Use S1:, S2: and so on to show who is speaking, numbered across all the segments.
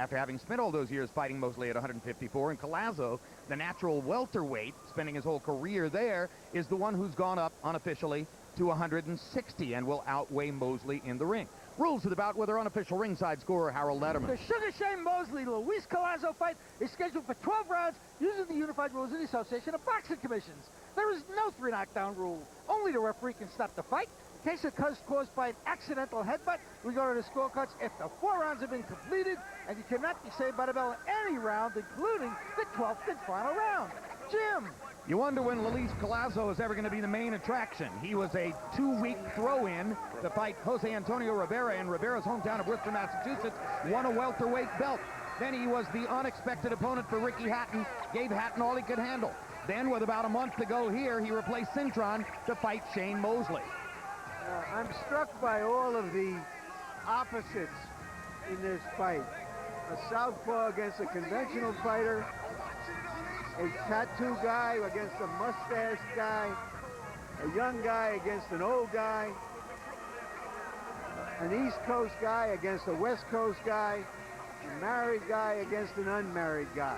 S1: after having spent all those years fighting Mosley at 154. And Collazo, the natural welterweight, spending his whole career there, is the one who's gone up unofficially to 160 and will outweigh Mosley in the ring. Rules of the bout with our unofficial ringside scorer, Harold Letterman.
S2: The Sugar Shane Mosley-Luis Collazo fight is scheduled for 12 rounds using the unified rules of the Association of Boxing Commissions. There is no 3 knockdown rule. Only the referee can stop the fight. In case of caused by an accidental headbutt, we go to the scorecards after 4 rounds have been completed, and you cannot be saved by the bell in any round, including the 12th and final round. Jim.
S1: You wonder when Luis Collazo is ever going to be the main attraction. He was a 2-week throw-in to fight Jose Antonio Rivera in Rivera's hometown of Worcester, Massachusetts, won a welterweight belt. Then he was the unexpected opponent for Ricky Hatton, gave Hatton all he could handle. Then, with about a month to go here, he replaced Cintron to fight Shane Mosley.
S3: I'm struck by all of the opposites in this fight. A southpaw against a conventional fighter, a tattoo guy against a mustache guy, a young guy against an old guy, an East Coast guy against a West Coast guy, a married guy against an unmarried guy.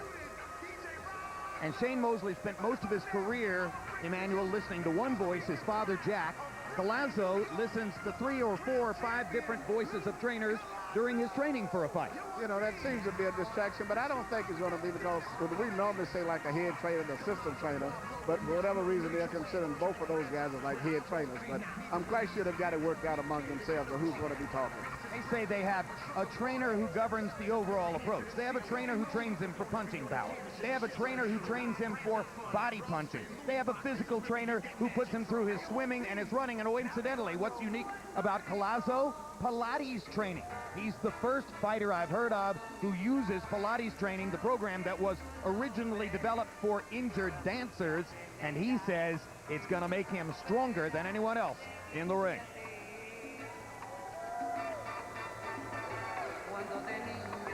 S1: And Shane Mosley spent most of his career, Emmanuel, listening to one voice, his father, Jack. Collazo listens to 3 or 4 or 5 different voices of trainers during his training for a fight.
S4: You know, that seems to be a distraction, but I don't think it's going to be because we normally say like a head trainer and assistant trainer, but for whatever reason they're considering both of those guys as like head trainers. But I'm quite sure they've got it worked out among themselves of who's going to be talking.
S1: They say they have a trainer who governs the overall approach. They have a trainer who trains him for punching power. They have a trainer who trains him for body punching. They have a physical trainer who puts him through his swimming and his running. And oh, incidentally, what's unique about Collazo? Pilates training. He's the first fighter I've heard of who uses Pilates training, the program that was originally developed for injured dancers, and he says it's going to make him stronger than anyone else in the ring.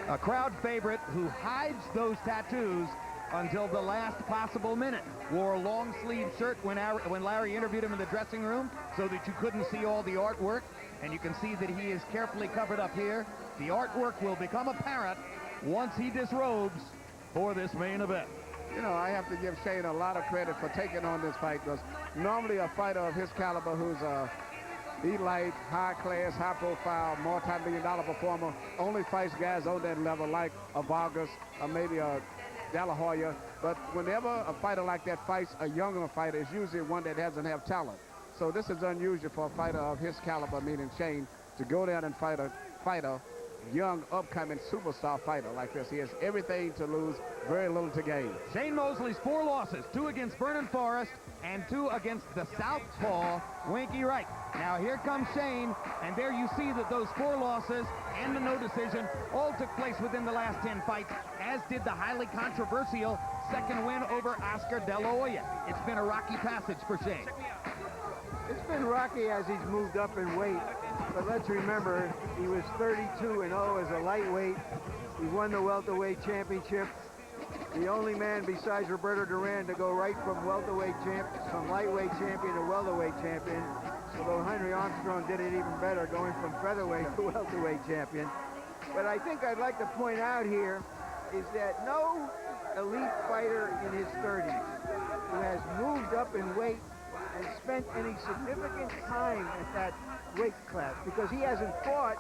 S1: A crowd favorite who hides those tattoos until the last possible minute. Wore a long sleeve shirt when Larry interviewed him in the dressing room so that you couldn't see all the artwork. And you can see that he is carefully covered up here. The artwork will become apparent once he disrobes for this main event.
S4: You know, I have to give Shane a lot of credit for taking on this fight, because normally a fighter of his caliber who's a elite, high-class, high-profile, multi-million-dollar performer only fights guys on that level like a Vargas or maybe a De La Hoya. But whenever a fighter like that fights a younger fighter, it's usually one that doesn't have talent. So this is unusual for a fighter of his caliber, meaning Shane, to go down and fight a young, upcoming superstar fighter like this. He has everything to lose, very little to gain.
S1: Shane Mosley's 4 losses, 2 against Vernon Forrest and 2 against the southpaw, Winky Wright. Now here comes Shane, and there you see that those 4 losses and the no decision all took place within the last 10 fights, as did the highly controversial second win over Oscar De La Hoya. It's been a rocky passage for Shane.
S3: It's been rocky as he's moved up in weight, but let's remember he was 32-0 as a lightweight. He won the welterweight championship. The only man besides Roberto Duran to go right from lightweight champion to welterweight champion. Although Henry Armstrong did it even better, going from featherweight to welterweight champion. But I think I'd like to point out here is that no elite fighter in his 30s who has moved up in weight and spent any significant time at that weight class, because he hasn't fought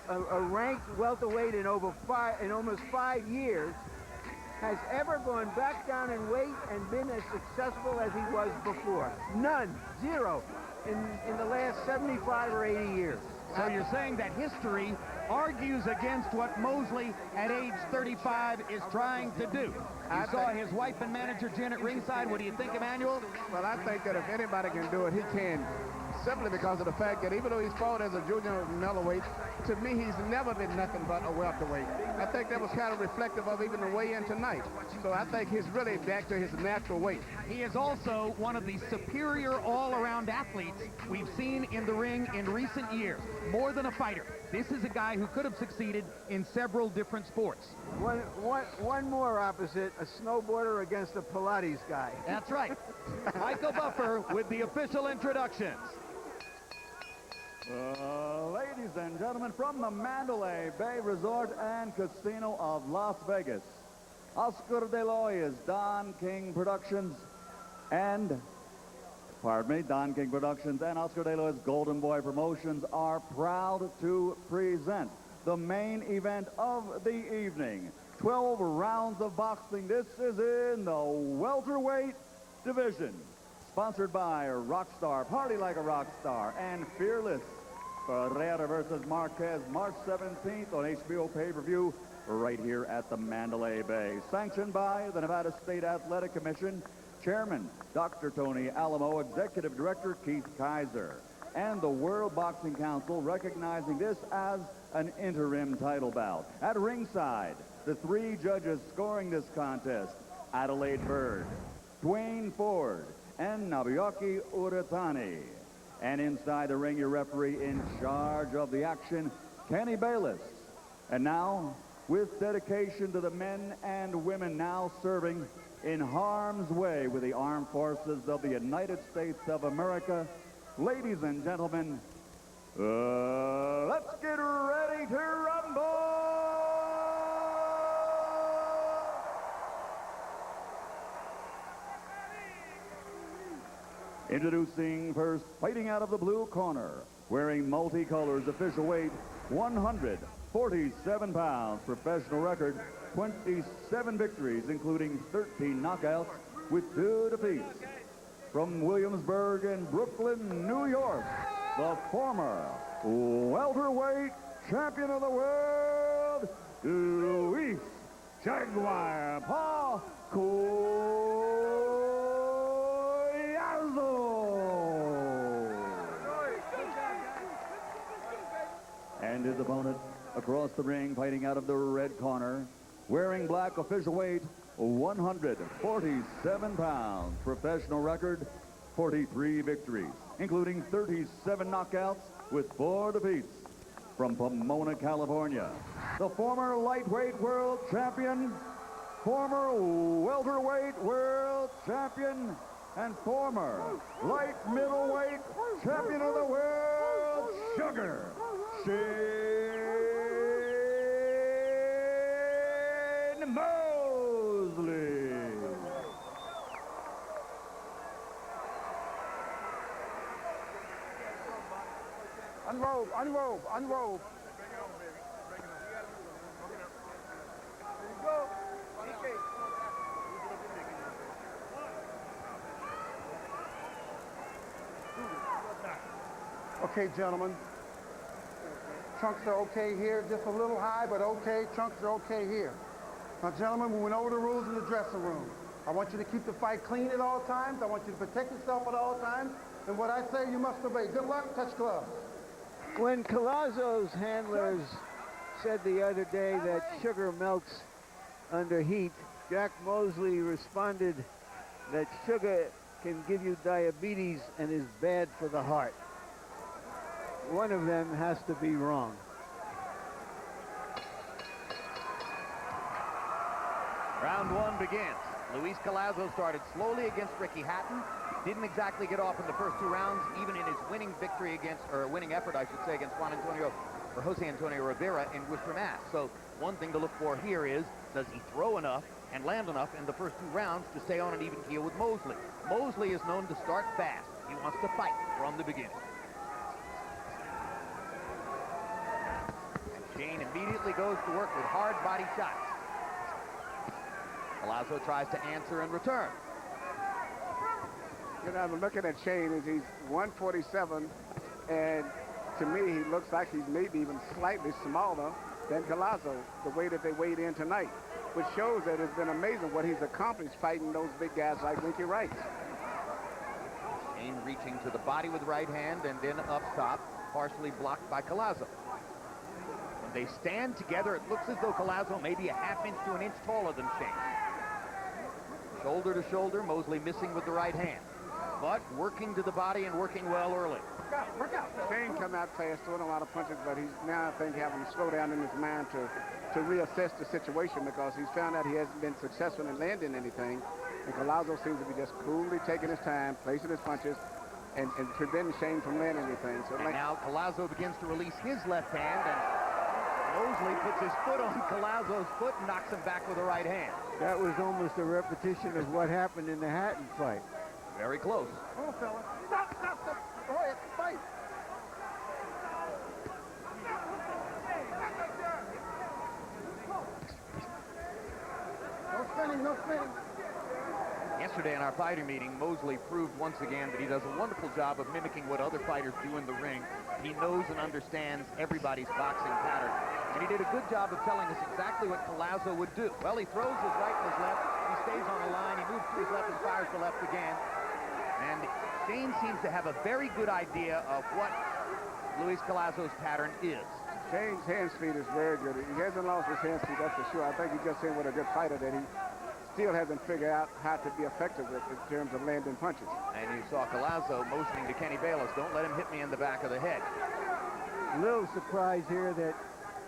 S3: a ranked welterweight in almost 5 years, has ever gone back down in weight and been as successful as he was before. None, 0, in the last 75 or 80 years.
S1: So you're saying that history argues against what Mosley at age 35 is trying to do. You saw his wife and manager Jen at ringside. What do you think, Emmanuel?
S4: Well, I think that if anybody can do it, he can. Simply because of the fact that even though he's fought as a junior middleweight, to me he's never been nothing but a welterweight. I think that was kind of reflective of even the weigh-in tonight. So I think he's really back to his natural weight.
S1: He is also one of the superior all-around athletes we've seen in the ring in recent years. More than a fighter. This is a guy who could have succeeded in several different sports.
S3: One more opposite, a snowboarder against a Pilates guy.
S1: That's right. Michael Buffer with the official introductions.
S5: Ladies and gentlemen, from the Mandalay Bay Resort and Casino of Las Vegas, Oscar de Loya's Don King Productions and, Don King Productions and Oscar de Loya's Golden Boy Promotions are proud to present the main event of the evening. 12 rounds of boxing. This is in the welterweight division. Sponsored by Rockstar, Party Like a Rockstar, and Fearless. Ferreira versus Marquez, March 17th on HBO pay-per-view right here at the Mandalay Bay. Sanctioned by the Nevada State Athletic Commission, Chairman Dr. Tony Alamo, Executive Director Keith Kaiser, and the World Boxing Council recognizing this as an interim title bout. At ringside, the three judges scoring this contest, Adelaide Bird, Dwayne Ford, and Nabiaki Uratani. And inside the ring, your referee in charge of the action, Kenny Bayless. And now, with dedication to the men and women now serving in harm's way with the armed forces of the United States of America, ladies and gentlemen, let's get ready to rumble! Introducing first, fighting out of the blue corner, wearing multicolors, official weight 147 pounds, professional record 27 victories, including 13 knockouts with 2 defeats. From Williamsburg and Brooklyn, New York, the former welterweight champion of the world, Luis Jaguar Paul Collazo. And his opponent across the ring, fighting out of the red corner, wearing black, official weight 147 pounds, professional record 43 victories, including 37 knockouts with 4 defeats. From Pomona, California, the former lightweight world champion, former welterweight world champion, and former light middleweight champion of the world, Sugar Shane Mosley.
S4: Unrobe, unrobe, unrobe. Okay, gentlemen. Trunks are okay here, just a little high, but okay. Trunks are okay here. Now, gentlemen, we went over the rules in the dressing room. I want you to keep the fight clean at all times. I want you to protect yourself at all times. And what I say, you must obey. Good luck. Touch gloves.
S3: When Collazo's handlers said the other day that sugar melts under heat, Jack Mosley responded that sugar can give you diabetes and is bad for the heart. One of them has to be wrong.
S1: Round one begins. Luis Collazo started slowly against Ricky Hatton. Didn't exactly get off in the first 2 rounds, even in his winning victory against, or winning effort, I should say, against Jose Antonio Rivera in Worcester, Mass. So one thing to look for here is, does he throw enough and land enough in the first 2 rounds to stay on an even keel with Mosley? Mosley is known to start fast. He wants to fight from the beginning. And Shane immediately goes to work with hard body shots. Collazo tries to answer in return.
S4: You know, I'm looking at Shane as he's 147, and to me, he looks like he's maybe even slightly smaller than Collazo, the way that they weighed in tonight, which shows that it's been amazing what he's accomplished fighting those big guys like Winky Wright.
S1: Shane reaching to the body with right hand and then up top, partially blocked by Collazo. When they stand together, it looks as though Collazo may be a half inch to an inch taller than Shane. Shoulder to shoulder, Mosley missing with the right hand, but working to the body and working well early.
S4: Work out. Shane come out fast, throwing a lot of punches, but he's now, I think, having to slow down in his mind to reassess the situation because he's found out he hasn't been successful in landing anything. And Collazo seems to be just coolly taking his time, placing his punches, and preventing Shane from landing anything. So
S1: And now Collazo begins to release his left hand, and Mosley puts his foot on Collazo's foot and knocks him back with a right hand.
S3: That was almost a repetition of what happened in the Hatton fight.
S1: Very close.
S2: Come on, fella. Stop. Go ahead, fight. No spinning.
S1: Yesterday in our fighter meeting, Mosley proved once again that he does a wonderful job of mimicking what other fighters do in the ring. He knows and understands everybody's boxing pattern. And he did a good job of telling us exactly what Collazo would do. Well, he throws his right and his left. He stays on the line. He moves to his left and fires the left again. And Shane seems to have a very good idea of what Luis Collazo's pattern is.
S4: Shane's hand speed is very good. He hasn't lost his hand speed, that's for sure. I think he just in with a good fighter that he still hasn't figured out how to be effective with in terms of landing punches.
S1: And you saw Collazo motioning to Kenny Bayless, don't let him hit me in the back of the head.
S3: A little surprise here that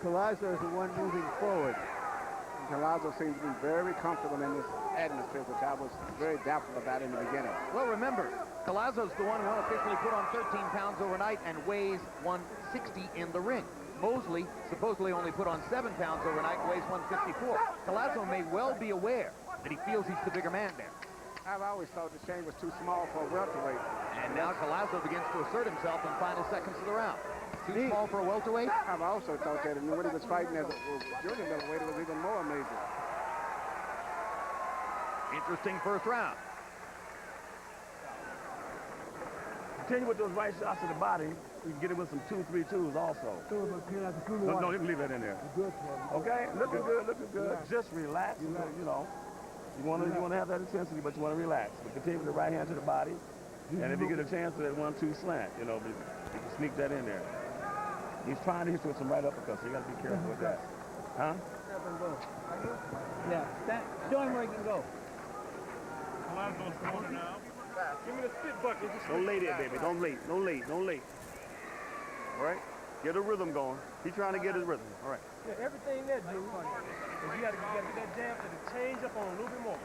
S3: Collazo is the one moving forward.
S4: And Collazo seems to be very comfortable in this atmosphere, which I was very doubtful about in the beginning.
S1: Well, remember, Collazo's the one who unofficially put on 13 pounds overnight and weighs 160 in the ring. Mosley supposedly only put on 7 pounds overnight and weighs 154. Collazo may well be aware that he feels he's the bigger man there.
S4: I've always thought that Shane was too small for a welterweight.
S1: And now Collazo begins to assert himself in the final seconds of the round. Too small for a welterweight?
S4: I've also thought that, and when he was fighting as a junior middleweight, it was even more amazing.
S1: Interesting first round.
S6: Continue with those right shots to the body. We can get it with some 2-3-2s also. No, you can leave that in there. Okay, looking good. Just relax. You know, you want to have that intensity, but you want to relax. But continue with the right hand to the body, and if you get a chance for that 1-2 slant, you know, you can sneak that in there. He's trying to hit you with some right uppercuts, so you got to be careful with that. Huh?
S2: Yeah, show him where he can go.
S6: Give me the spit bucket. Don't lay there, baby. Don't lay. All right? Get a rhythm going. He's trying to get his rhythm. All right.
S7: Yeah, everything there, dude. You gotta get that jab and change up on a little bit more.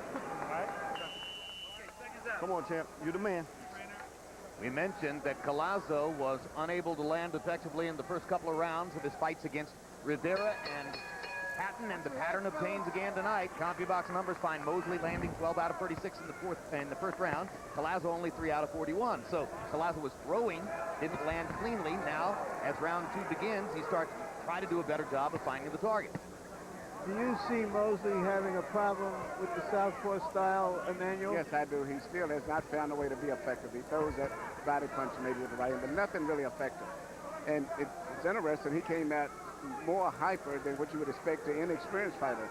S7: All right?
S6: Come on, champ. You're the man.
S1: We mentioned that Collazo was unable to land effectively in the first couple of rounds of his fights against Rivera and Hatton, and the pattern obtains again tonight. CompuBox numbers find Mosley landing 12 out of 36 in the first round. Collazo only 3 out of 41. So Collazo was throwing, didn't land cleanly. Now, as round 2 begins, he starts to try to do a better job of finding the target.
S3: Do you see Mosley having a problem with the southpaw style, Emmanuel?
S4: Yes, I do. He still has not found a way to be effective. He throws that body punch maybe with the right hand, but nothing really effective. And it's interesting. He came out more hyper than what you would expect an inexperienced fighter.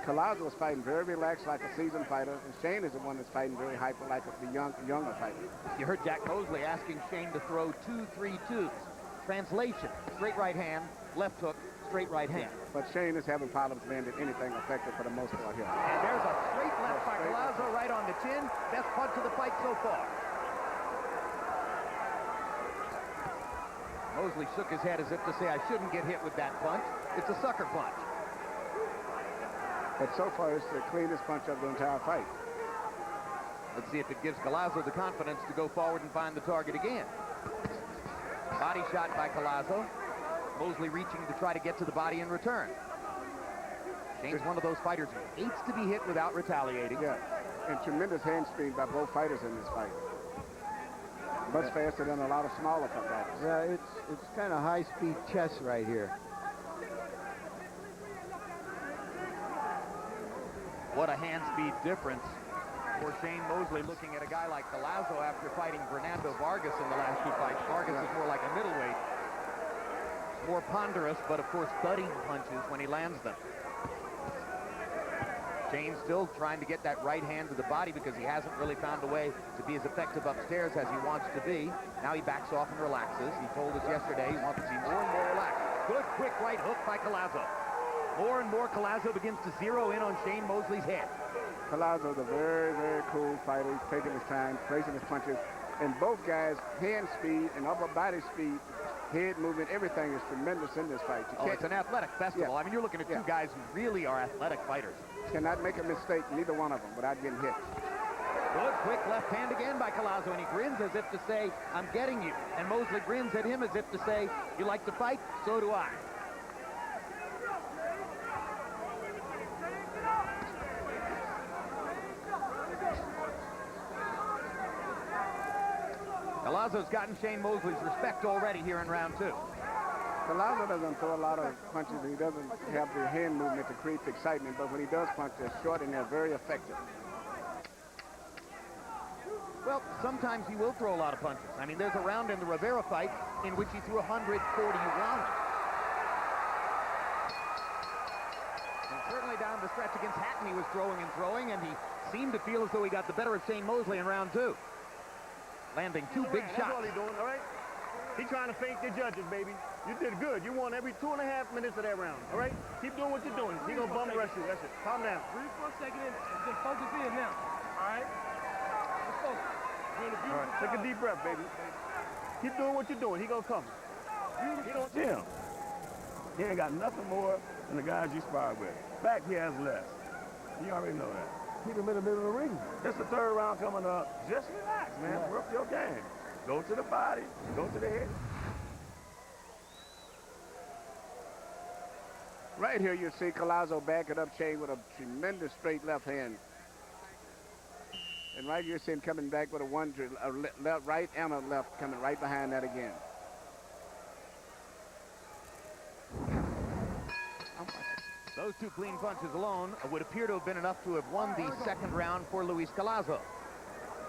S4: Collazo was fighting very relaxed like a seasoned fighter, and Shane is the one that's fighting very hyper like the younger fighter.
S1: You heard Jack Mosley asking Shane to throw 2-3-2s. Translation, straight right hand, left hook, straight right hand.
S4: But Shane is having problems landing anything effective for the most part here.
S1: And there's a straight left by Collazo right on the chin. Best punch of the fight so far. Mosley shook his head as if to say, I shouldn't get hit with that punch. It's a sucker punch.
S4: But so far, it's the cleanest punch of the entire fight.
S1: Let's see if it gives Collazo the confidence to go forward and find the target again. Body shot by Collazo. Mosley reaching to try to get to the body in return. Shane's one of those fighters who hates to be hit without retaliating.
S4: Yeah, and tremendous hand speed by both fighters in this fight. Much faster than a lot of smaller fighters.
S3: Yeah, it's kind of high-speed chess right here.
S1: What a hand speed difference for Shane Mosley, looking at a guy like Collazo after fighting Fernando Vargas in the last 2 fights. Vargas is more like a middleweight. More ponderous, but of course thudding punches when he lands them. Shane's still trying to get that right hand to the body because he hasn't really found a way to be as effective upstairs as he wants to be. Now he backs off and relaxes. He told us yesterday he wants to see more and more relaxed. Good quick right hook by Collazo. More and more Collazo begins to zero in on Shane Mosley's head.
S4: Collazo's a very, very cool fighter. He's taking his time, placing his punches. And both guys, hand speed and upper body speed, head movement, everything is tremendous in this fight.
S1: It's an athletic festival.
S4: Yeah.
S1: I mean, you're looking at two guys who really are athletic fighters.
S4: Cannot make a mistake, neither one of them, without getting hit.
S1: Good, quick left hand again by Collazo, and he grins as if to say, I'm getting you. And Mosley grins at him as if to say, you like to fight? So do I. Collazo's gotten Shane Mosley's respect already here in round 2.
S4: Collazo doesn't throw a lot of punches. He doesn't have the hand movement that creates excitement, but when he does punch, they're short and they're very effective.
S1: Well, sometimes he will throw a lot of punches. I mean, there's a round in the Rivera fight in which he threw 140 rounds. And certainly down the stretch against Hatton, he was throwing, and he seemed to feel as though he got the better of Shane Mosley in round 2. Landing 2 big shots.
S7: That's all he's doing, all right? He's trying to fake the judges, baby. You did good. You won every 2.5 minutes of that round, all right? Keep doing what you're doing. He's going to bum rush you. That's it. Calm down.
S8: Breathe for a second and just focus in now. All right? Let's focus.
S7: All right, take a deep breath, baby. Keep doing what you're doing. He going to come. He don't chill. He ain't got nothing more than the guys you sparred with. Back, he has less. You already know that.
S3: Keep him in the middle of the ring.
S7: It's the 3rd round coming up. Just relax, man. Work your game. Go to the body. Go to the head.
S4: Right here, you see Collazo backing up Shane with a tremendous straight left hand. And right here, you see him coming back with a right and a left coming right behind that again.
S1: Those 2 clean punches alone would appear to have been enough to have won the 2nd round for Luis Collazo.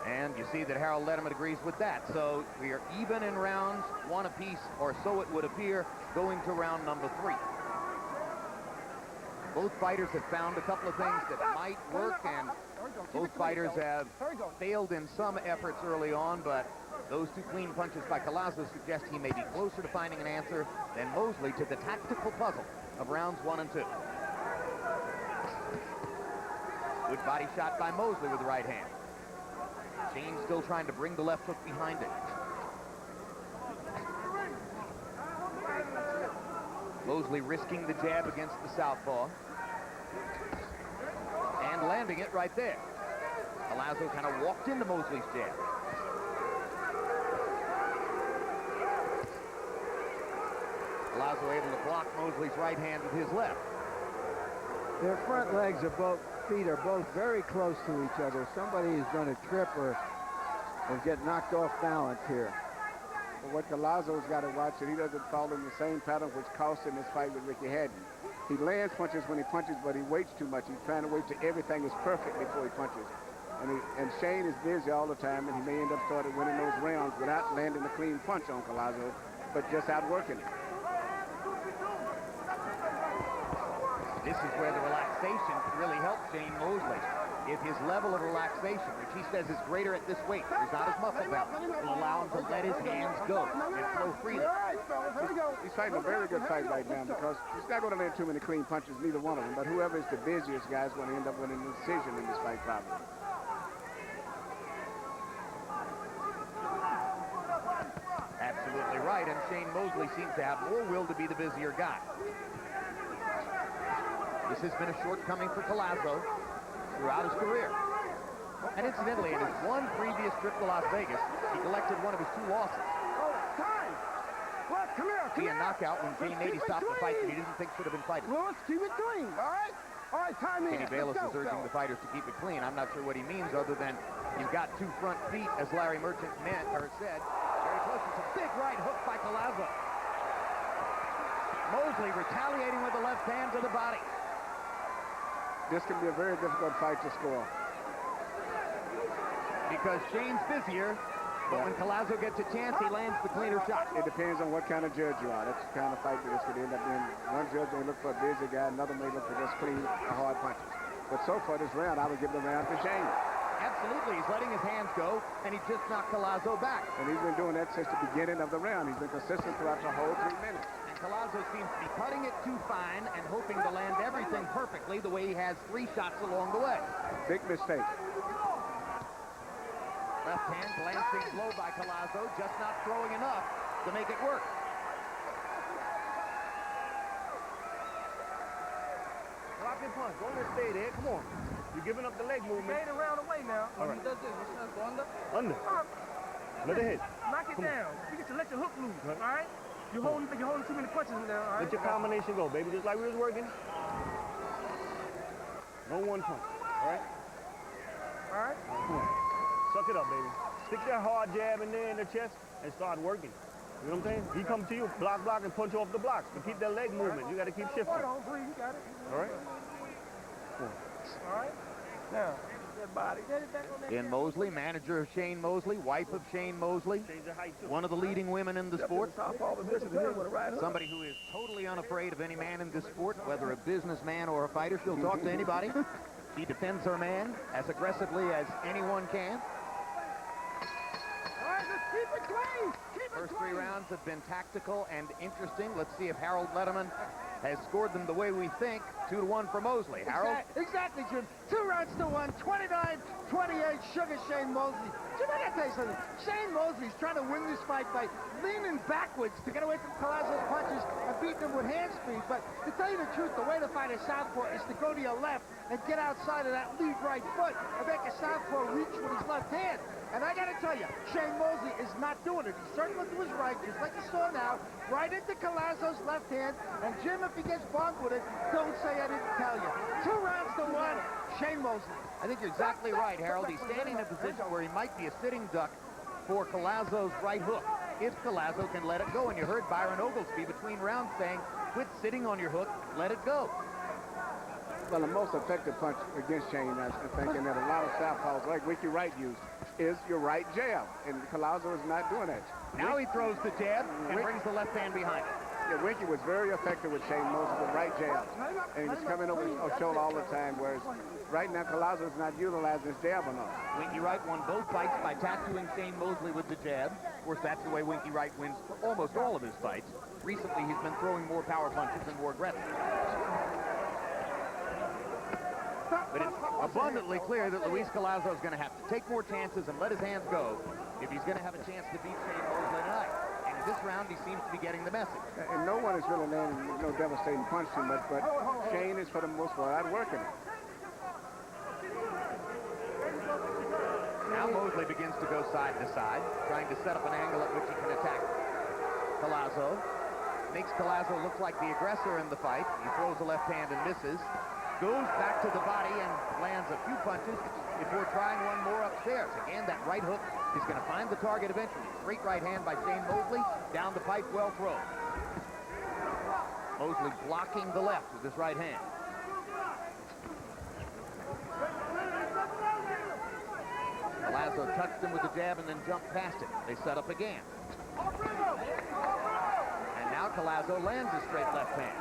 S1: And you see that Harold Letterman agrees with that. So we are even in rounds, 1 apiece, or so it would appear, going to round number 3. Both fighters have found a couple of things that might work, and both fighters have failed in some efforts early on, but those 2 clean punches by Collazo suggest he may be closer to finding an answer than Mosley to the tactical puzzle of rounds 1 and 2. Good body shot by Mosley with the right hand. Shane still trying to bring the left hook behind it. Mosley risking the jab against the southpaw. And landing it right there. Collazo kind of walked into Mosley's jab. Collazo able to block Mosley's right hand with his left.
S3: Their front legs of both feet are both very close to each other. Somebody is going to trip or get knocked off balance here.
S4: But what Collazo's got to watch is he doesn't fall in the same pattern which cost him his fight with Ricky Hatton. He lands punches when he punches, but he waits too much. He's trying to wait till everything is perfect before he punches. And Shane is busy all the time, and he may end up starting winning those rounds without landing a clean punch on Collazo, but just outworking him.
S1: This is where the relaxation can really help Shane Mosley. If his level of relaxation, which he says is greater at this weight, there's not as muscle bound, will allow him to let his hands go and flow freely.
S4: He's fighting a very good fight right now because he's not going to land too many clean punches, neither one of them. But whoever is the busiest guy is going to end up winning the decision in this fight, probably.
S1: Absolutely right, and Shane Mosley seems to have more will to be the busier guy. This has been a shortcoming for Collazo throughout his career. And incidentally, in his 1 previous trip to Las Vegas, he collected one of his 2 losses. Via knockout when Gene Nady stopped the fight that he didn't think should have been fighting.
S3: Lewis, keep it clean, all right? All right, time in.
S1: Kenny Bayless is urging the fighters to keep it clean. I'm not sure what he means other than you've got 2 front feet, as Larry Merchant said. Very close. It's a big right hook by Collazo. Mosley retaliating with the left hand to the body.
S4: This can be a very difficult fight to score.
S1: Because Shane's busier, but when Collazo gets a chance, he lands the cleaner shot.
S4: It depends on what kind of judge you are. That's the kind of fight that this could end up being. One judge may look for a busy guy, another may look for just clean, hard punches. But so far this round, I would give the round to Shane.
S1: Absolutely, he's letting his hands go, and he just knocked Collazo back.
S4: And he's been doing that since the beginning of the round. He's been consistent throughout the whole 3 minutes.
S1: And Collazo seems to be cutting it too fine and hoping to land everything perfectly the way he has 3 shots along the way.
S4: Big mistake.
S1: Left hand glancing blow by Collazo, just not throwing enough to make it work.
S7: and punch. Don't just stay there. Come on. You're giving up the leg movement.
S8: Fade around away now.
S7: All right.
S8: He does this. What's that? Go under?
S7: Under. Let it hit.
S8: Knock it down. You get to let your hook loose. All right? You're holding too many punches in there. All right?
S7: Let your combination go, baby. Just like we was working. No one punch. All right?
S8: All right?
S7: Come on. Suck it up, baby. Stick that hard jab in there in the chest and start working. You know what I'm saying? He comes to you, block, and punch off the blocks. But keep that leg movement. You got to keep shifting.
S8: Hold on, breathe. You got it.
S7: All right? Come on.
S8: All right? Now, that body. Get it back on that.
S1: In Mosley, manager of Shane Mosley, wife of Shane Mosley,
S7: Change the height, too.
S1: one of the leading women in the sport.
S6: Southpaw position here with a right hook.
S1: Somebody who is totally unafraid of any man in this sport, whether a businessman or a fighter. She'll talk to anybody. She defends her man as aggressively as anyone can.
S2: All right, let's keep it clean. Keep it
S1: First
S2: clean.
S1: 3 rounds have been tactical and interesting. Let's see if Harold Letterman has scored them the way we think. 2-1 for Mosley. Harold?
S2: Exactly, Jim. 2 rounds to 1. 29-28. Sugar Shane Mosley. Jim, I gotta tell you something. Shane Mosley's trying to win this fight by leaning backwards to get away from Collazo's punches and beating him with hand speed. But to tell you the truth, the way to fight a southpaw is to go to your left and get outside of that lead right foot and make a southpaw reach with his left hand. And I gotta tell you, Shane Mosley is not doing it. He's circling to his right, just like you saw now, right into Collazo's left hand. And Jim, if he gets bonked with it, don't say I didn't tell you. 2 rounds to 1, Shane Mosley.
S1: I think you're exactly right, Harold. He's standing in a position where he might be a sitting duck for Collazo's right hook, if Collazo can let it go. And you heard Byron Oglesby between rounds saying, quit sitting on your hook, let it go.
S4: Well, the most effective punch against Shane, I think, and that a lot of southpaws like Ricky Wright used, is your right jab. And Collazo is not doing that.
S1: Now he throws the jab and brings the left hand behind it.
S4: Yeah, Winky was very effective with Shane Mosley with right jab. And he was coming over his shoulder all the time, whereas right now Collazo is not utilizing his jab enough.
S1: Winky Wright won both fights by tattooing Shane Mosley with the jab. Of course, that's the way Winky Wright wins almost all of his fights. Recently, he's been throwing more power punches and more aggressive. But it's abundantly clear that Luis Collazo is going to have to take more chances and let his hands go if he's going to have a chance to beat Shane Mosley tonight. And in this round, he seems to be getting the message.
S4: And no one is really landing no devastating punch too much, but Shane is, for the most part, outworking it.
S1: Now Mosley begins to go side to side, trying to set up an angle at which he can attack Collazo. Makes Collazo look like the aggressor in the fight. He throws a left hand and misses. Goes back to the body and lands a few punches before trying one more upstairs. Again, that right hook is going to find the target eventually. Straight right hand by Shane Mosley. Down the pipe, well thrown. Mosley blocking the left with his right hand. Collazo touched him with the jab and then jumped past it. They set up again. And now Collazo lands a straight left hand.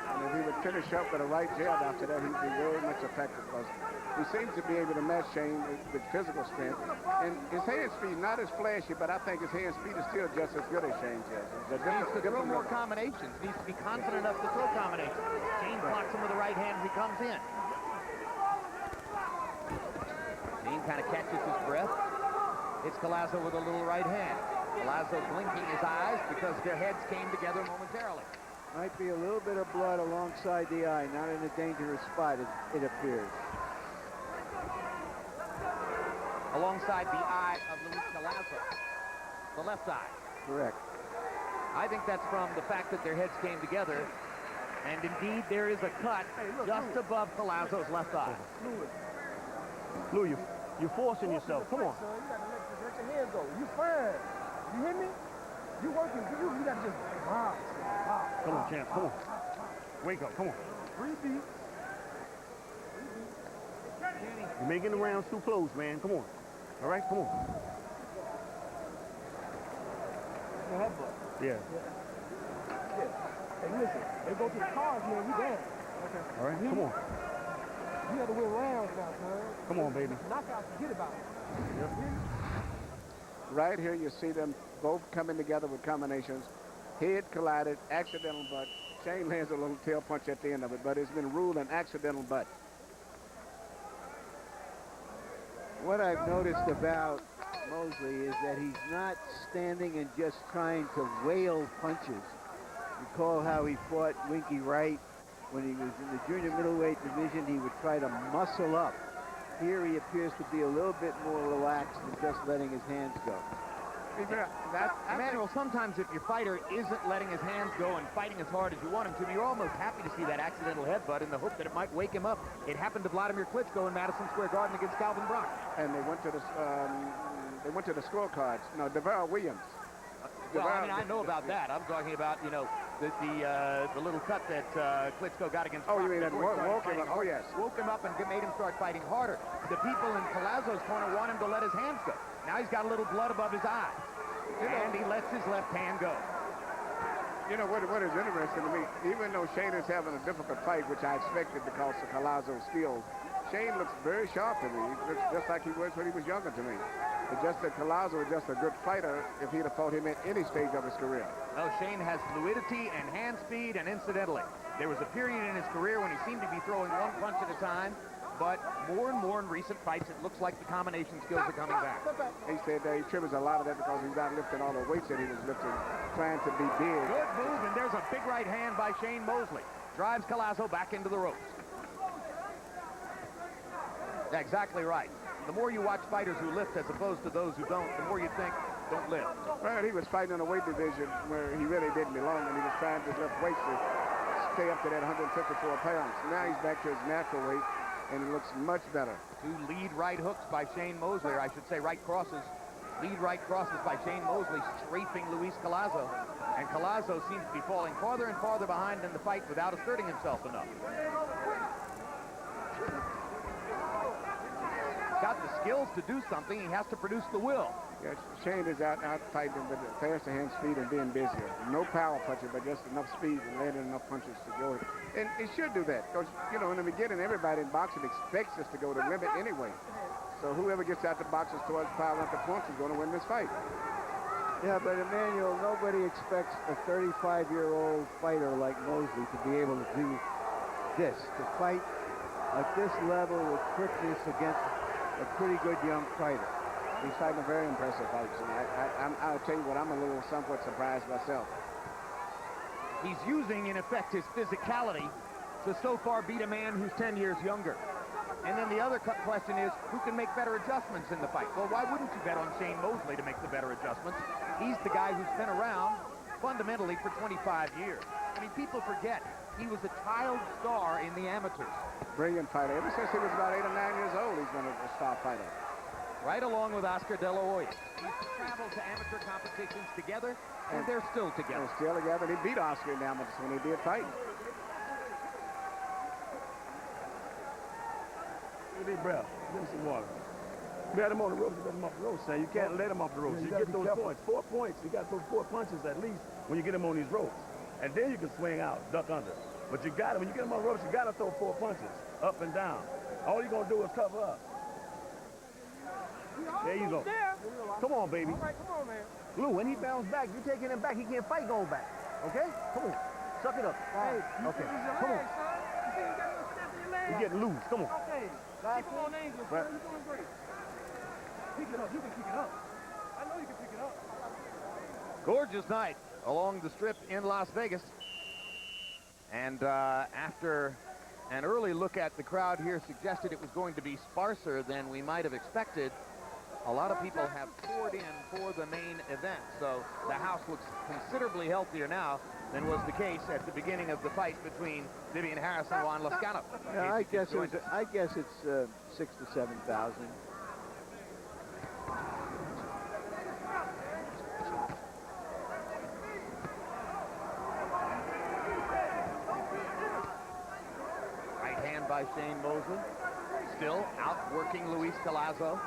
S4: And if he would finish up with a right jab after that, he'd be very much effective because he seems to be able to match Shane with physical strength. And his hand speed, not as flashy, but I think his hand speed is still just as good as Shane's is.
S1: Needs to throw more combinations. Needs to be confident enough to throw combinations. Shane blocks him with the right hand as he comes in. Shane kind of catches his breath. Hits Collazo with a little right hand. Collazo blinking his eyes because their heads came together momentarily.
S3: Might be a little bit of blood alongside the eye, not in a dangerous spot, it appears.
S1: Alongside the eye of Luis Collazo, the left eye.
S3: Correct.
S1: I think that's from the fact that their heads came together. And indeed, there is a cut just above Collazo's left eye.
S7: Lou, you're forcing yourself. Come on.
S8: Son, you got to let your hands go. You fine. You hear me? You working. You got to just box.
S7: Come on, champ. Come on. Wake up. Come on.
S8: Repeat.
S7: You're making the rounds too close, man. Come on. All right? Come on. Yeah.
S8: Hey, listen. They go to the cars, man. You down. Okay.
S7: All right? Come on.
S8: You got to win rounds now, son.
S7: Come on, baby.
S8: Knockout, forget about it.
S7: Yep.
S4: Right here, you see them both coming together with combinations. Head collided, accidental butt. Shane lands a little tail punch at the end of it, but it's been ruled an accidental butt.
S3: What I've noticed about Mosley is that he's not standing and just trying to wail punches. Recall how he fought Winky Wright When he was in the junior middleweight division, he would try to muscle up. Here he appears to be a little bit more relaxed and just letting his hands go.
S1: Emmanuel, sometimes if your fighter isn't letting his hands go and fighting as hard as you want him to, you're almost happy to see that accidental headbutt in the hope that it might wake him up. It happened to Vladimir Klitschko in Madison Square Garden against Calvin Brock.
S4: And they went to the scorecards. No, Devere Williams.
S1: Well, I mean, I know about that. I'm talking about, you know, the little cut that Klitschko got against Brock.
S4: Oh, you mean that woke him up? Oh, yes.
S1: Woke him up and made him start fighting harder. The people in Collazo's corner want him to let his hands go. Now he's got a little blood above his eye. And he lets his left hand go.
S4: You know, what is interesting to me, even though Shane is having a difficult fight, which I expected because of Collazo's skills, Shane looks very sharp to me. He looks just like he was when he was younger to me. It's just that Collazo is just a good fighter if he'd have fought him at any stage of his career.
S1: No, Shane has fluidity and hand speed, and incidentally, there was a period in his career when he seemed to be throwing one punch at a time, but more and more in recent fights, it looks like the combination skills are coming back.
S4: He said that he attributes a lot of that because he's not lifting all the weights that he was lifting, trying to be big.
S1: Good move, and there's a big right hand by Shane Mosley. Drives Collazo back into the ropes. Yeah, exactly right. The more you watch fighters who lift as opposed to those who don't, the more you think, don't lift.
S4: Well, he was fighting in a weight division where he really didn't belong, and he was trying to lift weights to stay up to that 154 pounds. Now he's back to his natural weight, and he looks much better.
S1: Two lead right hooks by Shane Mosley, or I should say right crosses. Lead right crosses by Shane Mosley, strafing Luis Collazo. And Collazo seems to be falling farther and farther behind in the fight without asserting himself enough. Got the skills to do something, he has to produce the will.
S4: Yes, Shane is out fighting with faster hand speed and being busier. No power punching, but just enough speed and landing enough punches to go. And he should do that because, you know, in the beginning, everybody in boxing expects us to go to the limit anyway. So whoever gets out the boxes towards power at the points is going to win this fight.
S3: Yeah, but Emmanuel, nobody expects a 35-year-old fighter like Mosley to be able to do this, to fight at this level with quickness against a pretty good young fighter.
S4: He's fighting a very impressive fight, and I'll tell you what, I'm a little somewhat surprised myself.
S1: He's using, in effect, his physicality to so far beat a man who's 10 years younger. And then the other question is, who can make better adjustments in the fight? Well, why wouldn't you bet on Shane Mosley to make the better adjustments? He's the guy who's been around fundamentally for 25 years. I mean, people forget he was a child star in the amateurs.
S4: Brilliant fighter. Ever since he was about 8 or 9 years old, he's been a star fighter.
S1: Right along with Oscar De La Hoya. He used to travel to amateur competitions together, and they're still together.
S4: They're still together. He beat Oscar in the amateurs when he did fight.
S6: Take a deep breath. Give him some water. You got him on the ropes, you got him off the ropes, Sam. You can't let him off the ropes. You get those points. 4 points. You got those 4 punches at least when you get him on these ropes. And then you can swing out, duck under. But you got him, when you get him on the ropes, you got to throw 4 punches, up and down. All you're going to do is cover up. There you go. Come on, baby.
S8: All right, come on, man.
S7: Lou, when he bounces back, you're taking him back. He can't fight going back. Okay? Come on. Suck it up.
S8: Hey,
S7: Okay.
S8: Come on. You see you got a little step in your leg?
S7: You're getting loose. Come on.
S8: Okay. Keep on angles, bro. You're doing great. Pick it up. You can pick it up. I know you can pick it up.
S1: Gorgeous night along the strip in Las Vegas. And after an early look at the crowd here suggested it was going to be sparser than we might have expected, a lot of people have poured in for the main event. So the house looks considerably healthier now than was the case at the beginning of the fight between Vivian Harris and Juan Lozcano.
S3: Yeah, I guess it's 6,000 to 7,000.
S1: Right hand by Shane Mosley. Still outworking Luis Collazo.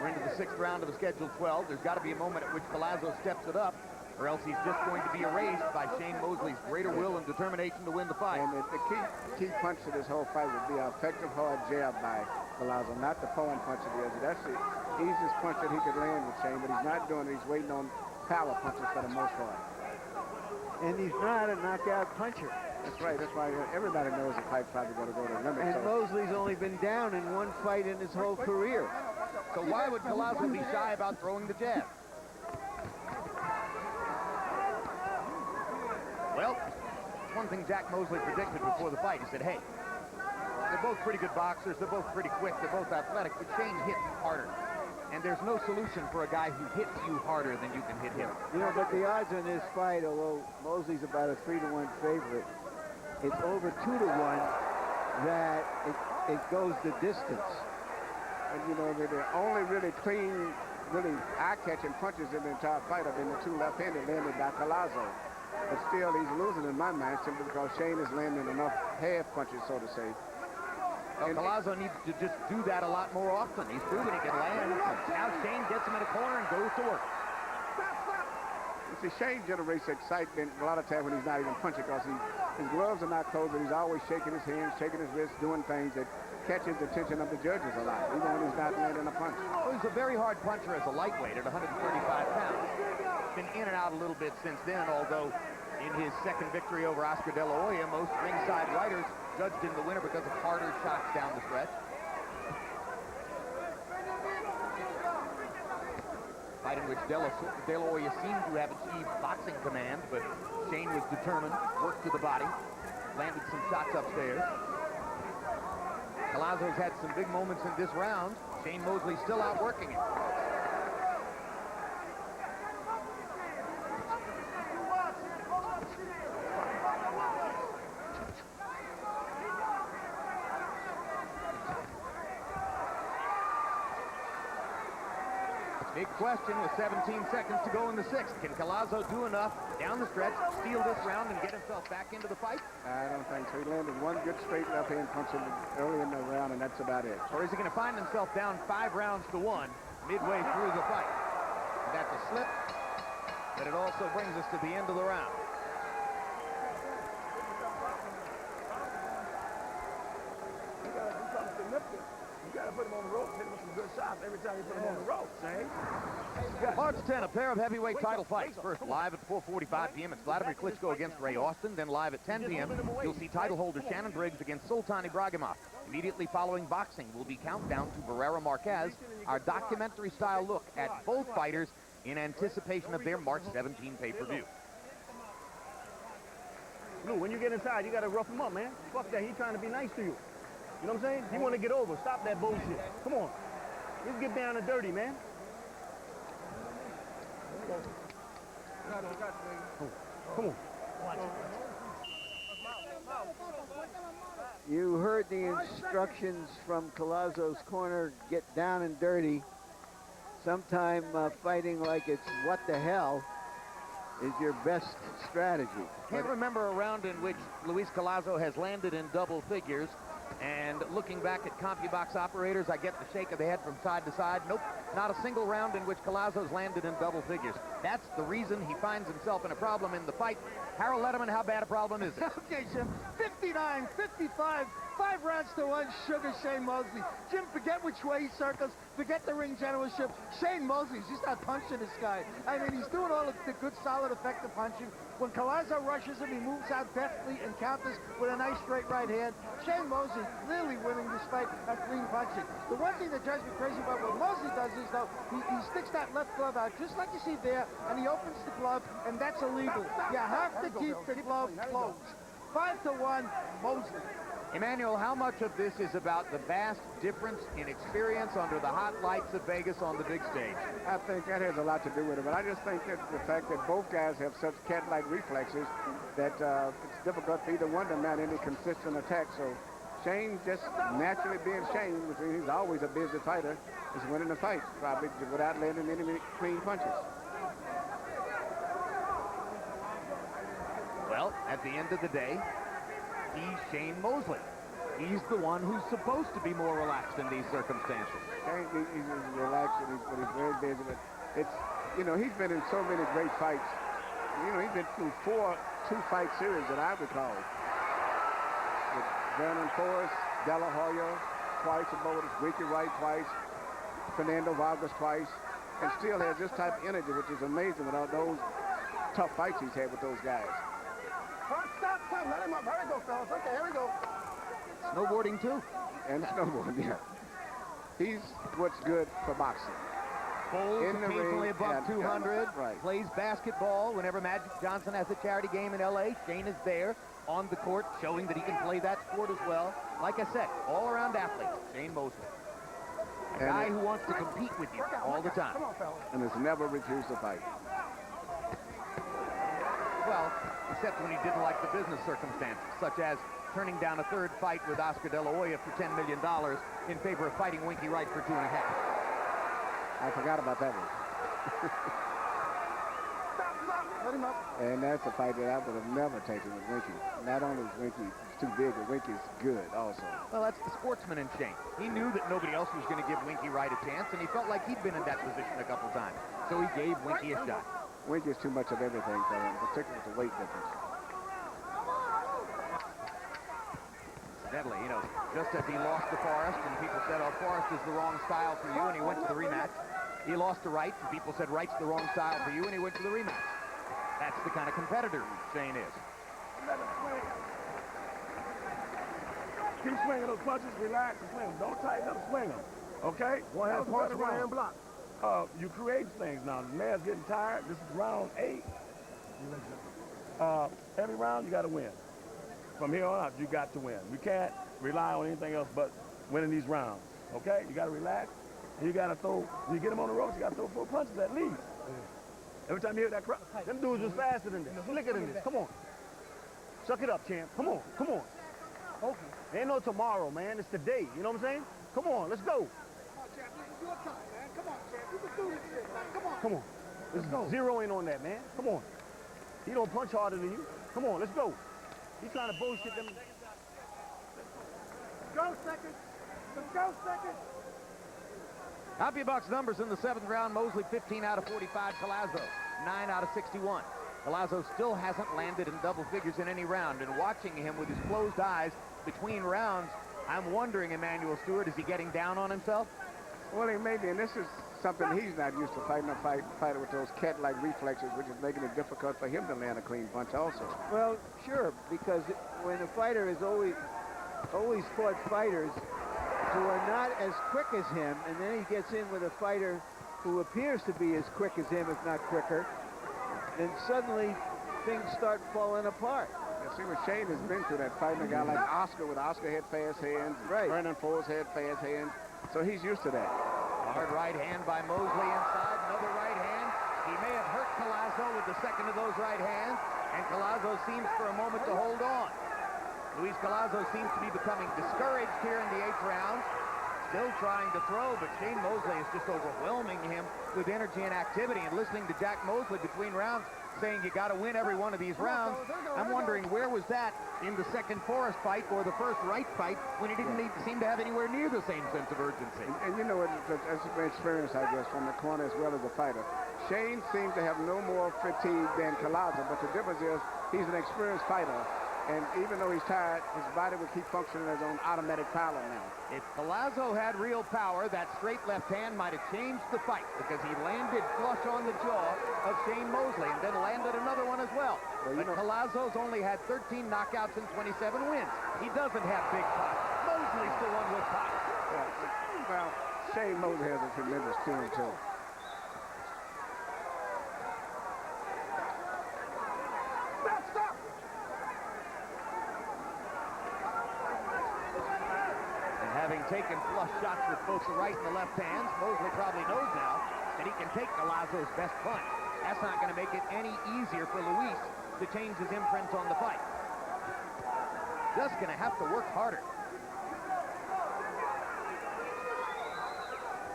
S1: We're into the 6th round of the scheduled 12. There's got to be a moment at which Collazo steps it up, or else he's just going to be erased by Shane Mosley's greater will and determination to win the fight.
S4: And the key punch to this whole fight would be an effective hard jab by Collazo, not the pulling punch it is. That's the easiest punch that he could land with Shane, but he's not doing it. He's waiting on power punches for the most part.
S3: And he's not a knockout puncher.
S4: That's right. That's why everybody knows the fight's probably going to go to the limit.
S3: And Mosley's only been down in one fight in his whole career.
S1: So why would Collazo be shy about throwing the jab? Well, That's one thing Jack Mosley predicted before the fight. He said, hey, they're both pretty good boxers. They're both pretty quick. They're both athletic, but Shane hits harder. And there's no solution for a guy who hits you harder than you can hit him.
S3: You know, but the odds on this fight, although Mosley's about a 3-to-1 favorite, it's over 2-to-1 that it goes the distance.
S4: And, you know, the only really clean, really eye-catching punches in the entire fight have been the two left-handed landed by Collazo. But still, he's losing in my mind simply because Shane is landing enough half punches, so to say.
S1: Well, Collazo needs to just do that a lot more often. He's proven he can land. Now Shane gets him in a corner and goes to work.
S4: You see, Shane generates excitement a lot of times when he's not even punching because his gloves are not closed, but he's always shaking his hands, shaking his wrists, doing things that catches the attention of the judges a lot, even when he's not landing a punch.
S1: Well, he's a very hard puncher as a lightweight at 135 pounds. Been in and out a little bit since then, although in his second victory over Oscar De La Hoya, most ringside writers judged him the winner because of harder shots down the stretch. Fight in which De La Hoya seemed to have achieved boxing command, but Shane was determined, worked to the body, landed some shots upstairs. Collazo's had some big moments in this round. Shane Mosley still outworking him. Big question with 17 seconds to go in the sixth. Can Collazo do enough down the stretch, steal this round, and get himself back into the fight?
S4: I don't think so. He landed one good straight left-hand punch early in the round, and that's about it.
S1: Or is he going to find himself down 5 rounds to 1 midway through the fight? And that's a slip, but it also brings us to the end of the round.
S7: You gotta do something significant. You gotta put him on the ropes, hit him with some good shots every time you put him on the ropes, Shane.
S1: March 10, a pair of heavyweight title fights. First live at 4:45 p.m. It's Vladimir Klitschko against Ray Austin. Then live at 10 p.m. you'll see title holder Shannon Briggs against Sultan Ibragimov. Immediately following boxing will be Countdown to Barrera Marquez, our documentary-style look at both fighters in anticipation of their March 17 pay-per-view.
S7: Lou, when you get inside, you gotta rough him up, man. Fuck that, he's trying to be nice to you. You know what I'm saying? You want to get over. Stop that bullshit. Come on. Let's get down and dirty, man. Come on.
S3: You heard the instructions from Collazo's corner, get down and dirty. Sometime fighting like it's what the hell is your best strategy.
S1: Can't remember a round in which Luis Collazo has landed in double figures. And looking back at CompuBox operators, I get the shake of the head from side to side. Nope, not a single round in which Collazo's landed in double figures. That's the reason he finds himself in a problem in the fight. Harold Letterman, how bad a problem is it?
S2: Okay, Jim. 59, 55, 5 rounds to 1, sugar Shane Mosley. Jim, forget which way he circles. Forget the ring generalship. Shane Mosley's just not punching this guy. I mean, he's doing all the good, solid, effective punching. When Collazo rushes him, he moves out deftly and counters with a nice straight right hand. Shane Mosley clearly winning this fight at clean punching. The one thing that drives me crazy about what Mosley does is, though, he sticks that left glove out just like you see there, and he opens the glove, and that's illegal. You have to keep the glove closed. 5 to 1, Mosley.
S1: Emmanuel, how much of this is about the vast difference in experience under the hot lights of Vegas on the big stage?
S4: I think that has a lot to do with it, but I just think that the fact that both guys have such cat-like reflexes that it's difficult for either one to mount any consistent attack. So Shane, just naturally being Shane, which means he's always a busy fighter, is winning the fight, probably without landing any clean punches.
S1: Well, at the end of the day, he's Shane Mosley. He's the one who's supposed to be more relaxed in these circumstances.
S4: Shane, he's relaxed, but he's very busy. But it's, you know, he's been in so many great fights. You know, he's been through 4 two-fight series that I recall. With Vernon Forrest, De La Hoya twice, and both Ricky Wright twice, Fernando Vargas twice, and still has this type of energy, which is amazing with all those tough fights he's had with those guys.
S7: Stop. Let him up. Here we go, fellas. Okay, here we go.
S1: Snowboarding, too.
S4: And snowboarding, yeah. He's what's good for boxing.
S1: Bowls
S4: In the
S1: occasionally
S4: ring,
S1: above 200.
S4: right.
S1: Plays basketball whenever Magic Johnson has a charity game in L.A. Shane is there. on the court, showing that he can play that sport as well. Like I said, all-around athlete, Shane Mosley. A guy who wants to compete with you all the time.
S4: And has never refused to fight.
S1: Well, except when he didn't like the business circumstances, such as turning down a third fight with Oscar De La Hoya for $10 million in favor of fighting Winky Wright for $2.5.
S4: I forgot about that one.
S2: Let him up.
S4: And that's a fight that I would have never taken with Winky. Not only is Winky too big, but Winky's good also.
S1: Well, that's the sportsman in Shane. He knew that nobody else was going to give Winky Wright a chance, and he felt like he'd been in that position a couple times. So he gave Winky a shot.
S4: Winky's too much of everything for him, particularly with the weight difference.
S1: Incidentally, you know, just as he lost to Forrest, and people said, oh, Forrest is the wrong style for you, and he went to the rematch. He lost to Wright, and people said Wright's the wrong style for you, and he went to the rematch. That's the kind of competitor Shane is.
S6: Keep swinging those punches, relax and swing them. Don't tighten up, swing them. Okay?
S7: One hand punch, one hand block.
S6: You create things now. The man's getting tired. This is round 8. Every round you got to win. From here on out, you got to win. You can't rely on anything else but winning these rounds. Okay? You got to relax. And you got to throw. When you get them on the ropes, you got to throw 4 punches at least. Every time you hear that crowd,
S7: Them dudes was faster than this, slicker than this. Come on. Suck it up, champ. Come on, come on. Okay. Ain't no tomorrow, man. It's today. You know what I'm saying? Come on, let's go. Come on. Let's go. Zeroing on that, man. Come on. He don't punch harder than you. Come on, let's go. He's trying to bullshit them.
S2: Go second. Go second.
S1: CompuBox numbers in the 7th round. Mosley 15 out of 45. Collazo 9 out of 61. Collazo still hasn't landed in double figures in any round. And watching him with his closed eyes between rounds, I'm wondering, Emmanuel Stewart, is he getting down on himself?
S4: Well, he may be, and this is something he's not used to fighting a fighter with those cat-like reflexes, which is making it difficult for him to land a clean punch also.
S3: Well, sure, because when a fighter has always fought fighters who are not as quick as him, and then he gets in with a fighter who appears to be as quick as him, if not quicker, then suddenly things start falling apart.
S4: You see what Shane has been through, that fighting a guy like Oscar, with Oscar had fast hands,
S3: Right.
S4: Vernon Forrest had fast hands, so he's used to that.
S1: Hard right hand by Mosley inside. Another right hand. He may have hurt Collazo with the second of those right hands, and Collazo seems for a moment to hold on. Luis Collazo seems to be becoming discouraged here in the 8th round. Still trying to throw, but Shane Mosley is just overwhelming him with energy and activity. And listening to Jack Mosley between rounds saying you got to win every one of these rounds, I'm wondering where was that in the second Forrest fight or the first Wright fight when he didn't seem to have anywhere near the same sense of urgency.
S4: And you know what, that's an experience, I guess, from the corner as well as the fighter. Shane seems to have no more fatigue than Collazo, but the difference is he's an experienced fighter. And even though he's tired, his body will keep functioning as on automatic pilot now.
S1: If Collazo had real power, that straight left hand might have changed the fight because he landed flush on the jaw of Shane Mosley and then landed another one as well. But Collazo's only had 13 knockouts and 27 wins. He doesn't have big power. Mosley's the one with power.
S4: Well, Shane Mosley has a tremendous team, too.
S1: Having taken flush shots with both the right and the left hands, Mosley probably knows now that he can take Collazo's best punch. That's not going to make it any easier for Luis to change his imprint on the fight. Just going to have to work harder.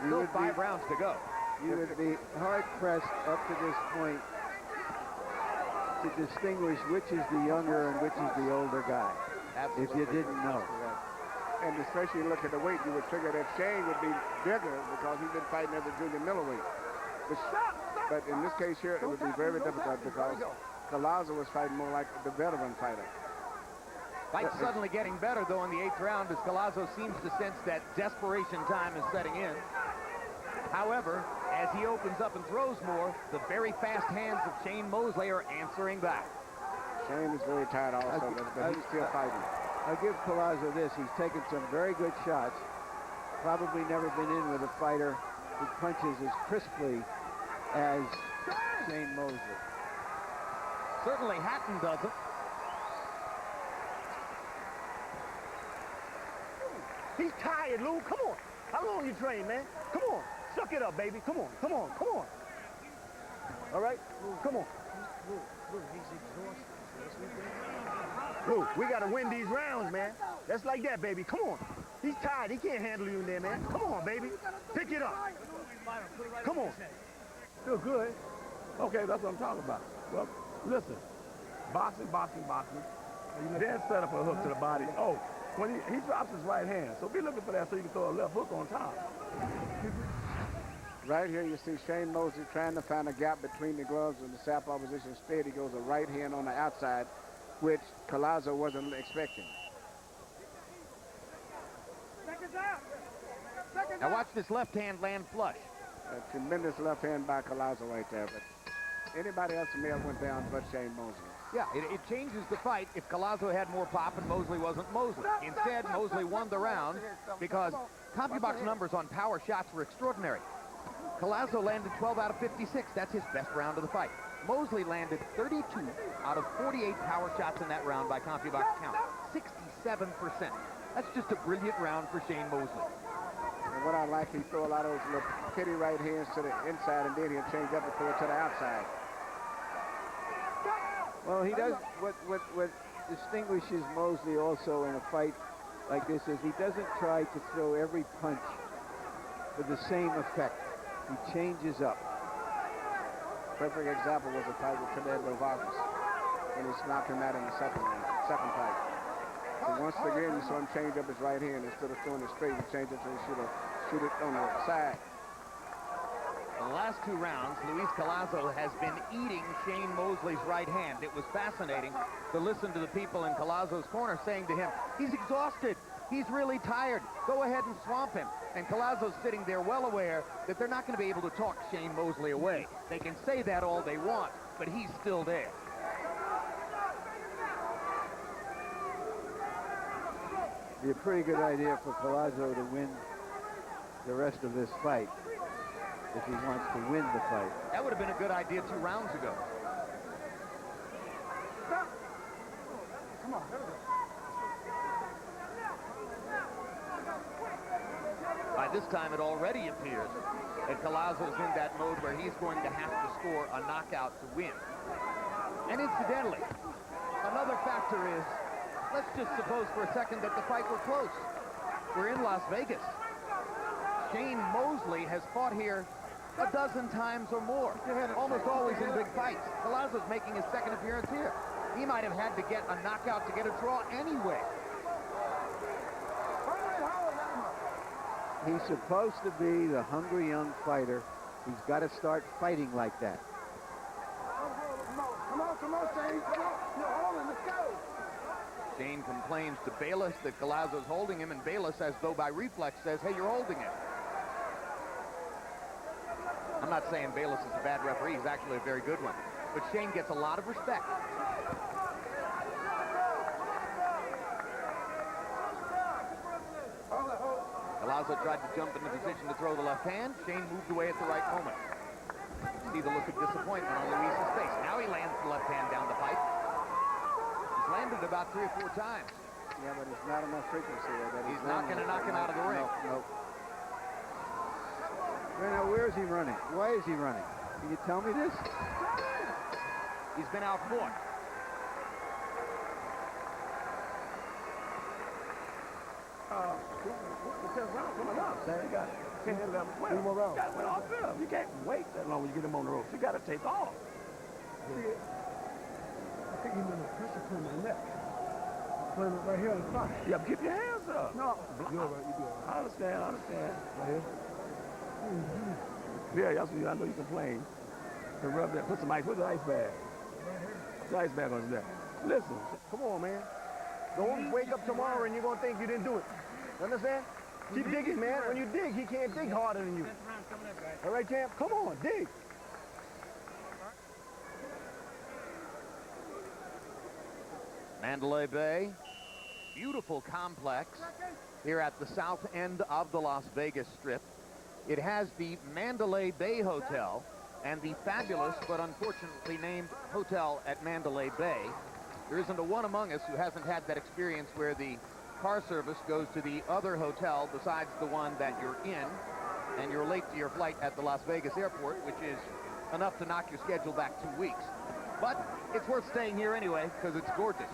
S1: Still 5 rounds to go.
S3: You would be hard-pressed up to this point to distinguish which is the younger and which is the older guy.
S1: Absolutely.
S3: If you didn't know.
S4: And especially look at the weight, you would figure that Shane would be bigger because he's been fighting as a junior middleweight. But in this case here, it would be very difficult because Collazo was fighting more like the veteran fighter.
S1: Fight's suddenly getting better, though, in the 8th round as Collazo seems to sense that desperation time is setting in. However, as he opens up and throws more, the very fast hands of Shane Mosley are answering back.
S4: Shane is very tired also, but he's still fighting.
S3: I'll give Collazo this. He's taken some very good shots. Probably never been in with a fighter who punches as crisply as Shane Mosley.
S1: Certainly Hatton doesn't.
S7: He's tired, Lou. Come on. How long you train, man? Come on. Suck it up, baby. Come on. Come on. Come on. All right? Come on.
S2: Lou, he's exhausted.
S7: Lou, we got to win these rounds, man. That's like that, baby. Come on. He's tired. He can't handle you in there, man. Come on, baby. Pick it up. Come on.
S6: Still good. Okay, that's what I'm talking about. Well, listen. Boxing, boxing, boxing. Then set up a hook to the body. Oh, when he drops his right hand. So be looking for that so you can throw a left hook on top.
S4: Right here you see Shane Mosley trying to find a gap between the gloves and the southpaw position. Instead, he goes a right hand on the outside, which Collazo wasn't expecting.
S1: Now watch this left hand land flush.
S4: A tremendous left hand by Collazo right there, but anybody else may have went down but Shane Mosley.
S1: Yeah, it changes the fight if Collazo had more pop and Mosley wasn't Mosley. Instead, Mosley won the round because CompuBox numbers on power shots were extraordinary. Collazo landed 12 out of 56. That's his best round of the fight. Mosley landed 32 out of 48 power shots in that round by CompuBox count. 67%. That's just a brilliant round for Shane Mosley.
S4: And what I like, he throw a lot of those little pity right hands to the inside, and then he'll change up and throw it to the outside.
S3: Well, he does, what distinguishes Mosley also in a fight like this is he doesn't try to throw every punch with the same effect. He changes up.
S4: Perfect example was a fight with Canelo Vargas when he knocked him out in the second fight. So once again, you saw him change up his right hand instead of throwing it straight, he changed it to shoot it on the side.
S1: The last two rounds, Luis Collazo has been eating Shane Mosley's right hand. It was fascinating to listen to the people in Collazo's corner saying to him, he's exhausted. He's really tired. Go ahead and swamp him. And Collazo's sitting there well aware that they're not going to be able to talk Shane Mosley away. They can say that all they want, but he's still there.
S3: Be a pretty good idea for Collazo to win the rest of this fight if he wants to win the fight.
S1: That would have been a good idea 2 rounds ago.
S8: Come on.
S1: By this time, it already appears that Collazo's in that mode where he's going to have to score a knockout to win. And incidentally, another factor is, let's just suppose for a second that the fight were close. We're in Las Vegas. Shane Mosley has fought here a dozen times or more, almost always in big fights. Collazo's making his second appearance here. He might have had to get a knockout to get a draw anyway.
S3: He's supposed to be the hungry young fighter. He's got to start fighting like that.
S8: Come on, Shane. Come on. You're holding. Let's go.
S1: Shane complains to Bayless that Collazo's holding him, and Bayless, as though by reflex, says, hey, you're holding him. I'm not saying Bayless is a bad referee. He's actually a very good one. But Shane gets a lot of respect. Collazo tried to jump into position to throw the left hand. Shane moved away at the right moment. See the look of disappointment on Luis's face. Now he lands the left hand down the pipe. He's landed about 3 or 4 times.
S4: Yeah, but it's not enough frequency there.
S1: He's not going to knock him out of the ring.
S4: Nope.
S3: Now, where is he running? Why is he running? Can you tell me this?
S1: He's been outfought.
S6: The 10th round coming up. So you got 10, 11, 12.
S7: 3 more rounds.
S6: You got to win all 12. You can't wait that long when you get him on the ropes. You got to take off.
S8: I think he's in the pressure put my neck. Put him right here on the front.
S6: Yeah, but keep your hands up.
S8: No. You all right. You do all right.
S6: I understand.
S8: Right here.
S6: Yeah, that's what I know you complain. To rub that, put some ice, put the ice bag. Put the ice bag on his neck. Listen.
S7: Come on, man. Don't wake up tomorrow and you're going to think you didn't do it. Understand? Keep digging, man. When you dig, he can't dig harder than you. All right, champ? Come on, dig.
S1: Mandalay Bay, beautiful complex here at the south end of the Las Vegas Strip. It has the Mandalay Bay Hotel and the fabulous but unfortunately named Hotel at Mandalay Bay. There isn't a one among us who hasn't had that experience where the car service goes to the other hotel besides the one that you're in, and you're late to your flight at the Las Vegas airport, which is enough to knock your schedule back 2 weeks. But it's worth staying here anyway, because it's gorgeous.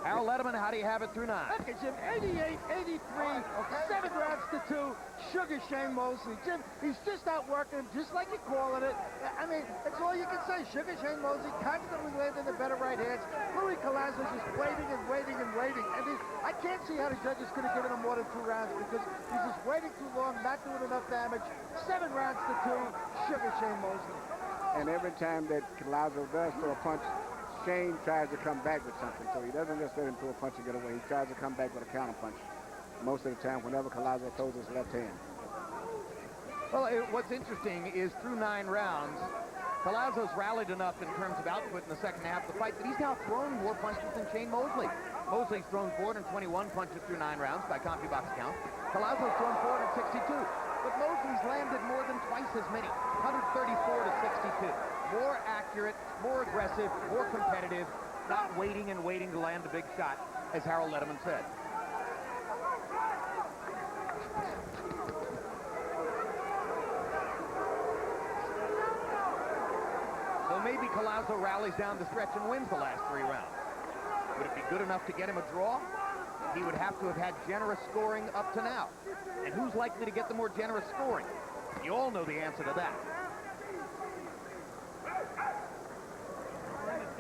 S1: Harold Letterman, how do you have it through 9?
S2: Look at Jim, 88, 83, 7 rounds to 2. Sugar Shane Mosley. Jim, he's just out working him, just like you're calling it. I mean, that's all you can say. Sugar Shane Mosley constantly landing the better right hands. Louis Collazo just waiting and waiting and waiting. I mean, I can't see how the judges could have given him more than 2 rounds because he's just waiting too long, not doing enough damage. 7 rounds to 2. Sugar Shane Mosley.
S4: And every time that Collazo does throw a punch, Shane tries to come back with something, so he doesn't just let him throw a punch and get away. He tries to come back with a counter punch most of the time whenever Collazo throws his left hand.
S1: Well, what's interesting is through 9 rounds, Collazo's rallied enough in terms of output in the second half of the fight that he's now thrown more punches than Shane Mosley. Mosley's thrown 421 punches through 9 rounds by CompuBox count. Collazo's thrown 462, but Mosley's landed more than twice as many, 134 to 62. More accurate, more aggressive, more competitive, not waiting and waiting to land a big shot, as Harold Letterman said. So maybe Collazo rallies down the stretch and wins the last 3 rounds. Would it be good enough to get him a draw? He would have to have had generous scoring up to now. And who's likely to get the more generous scoring? You all know the answer to that.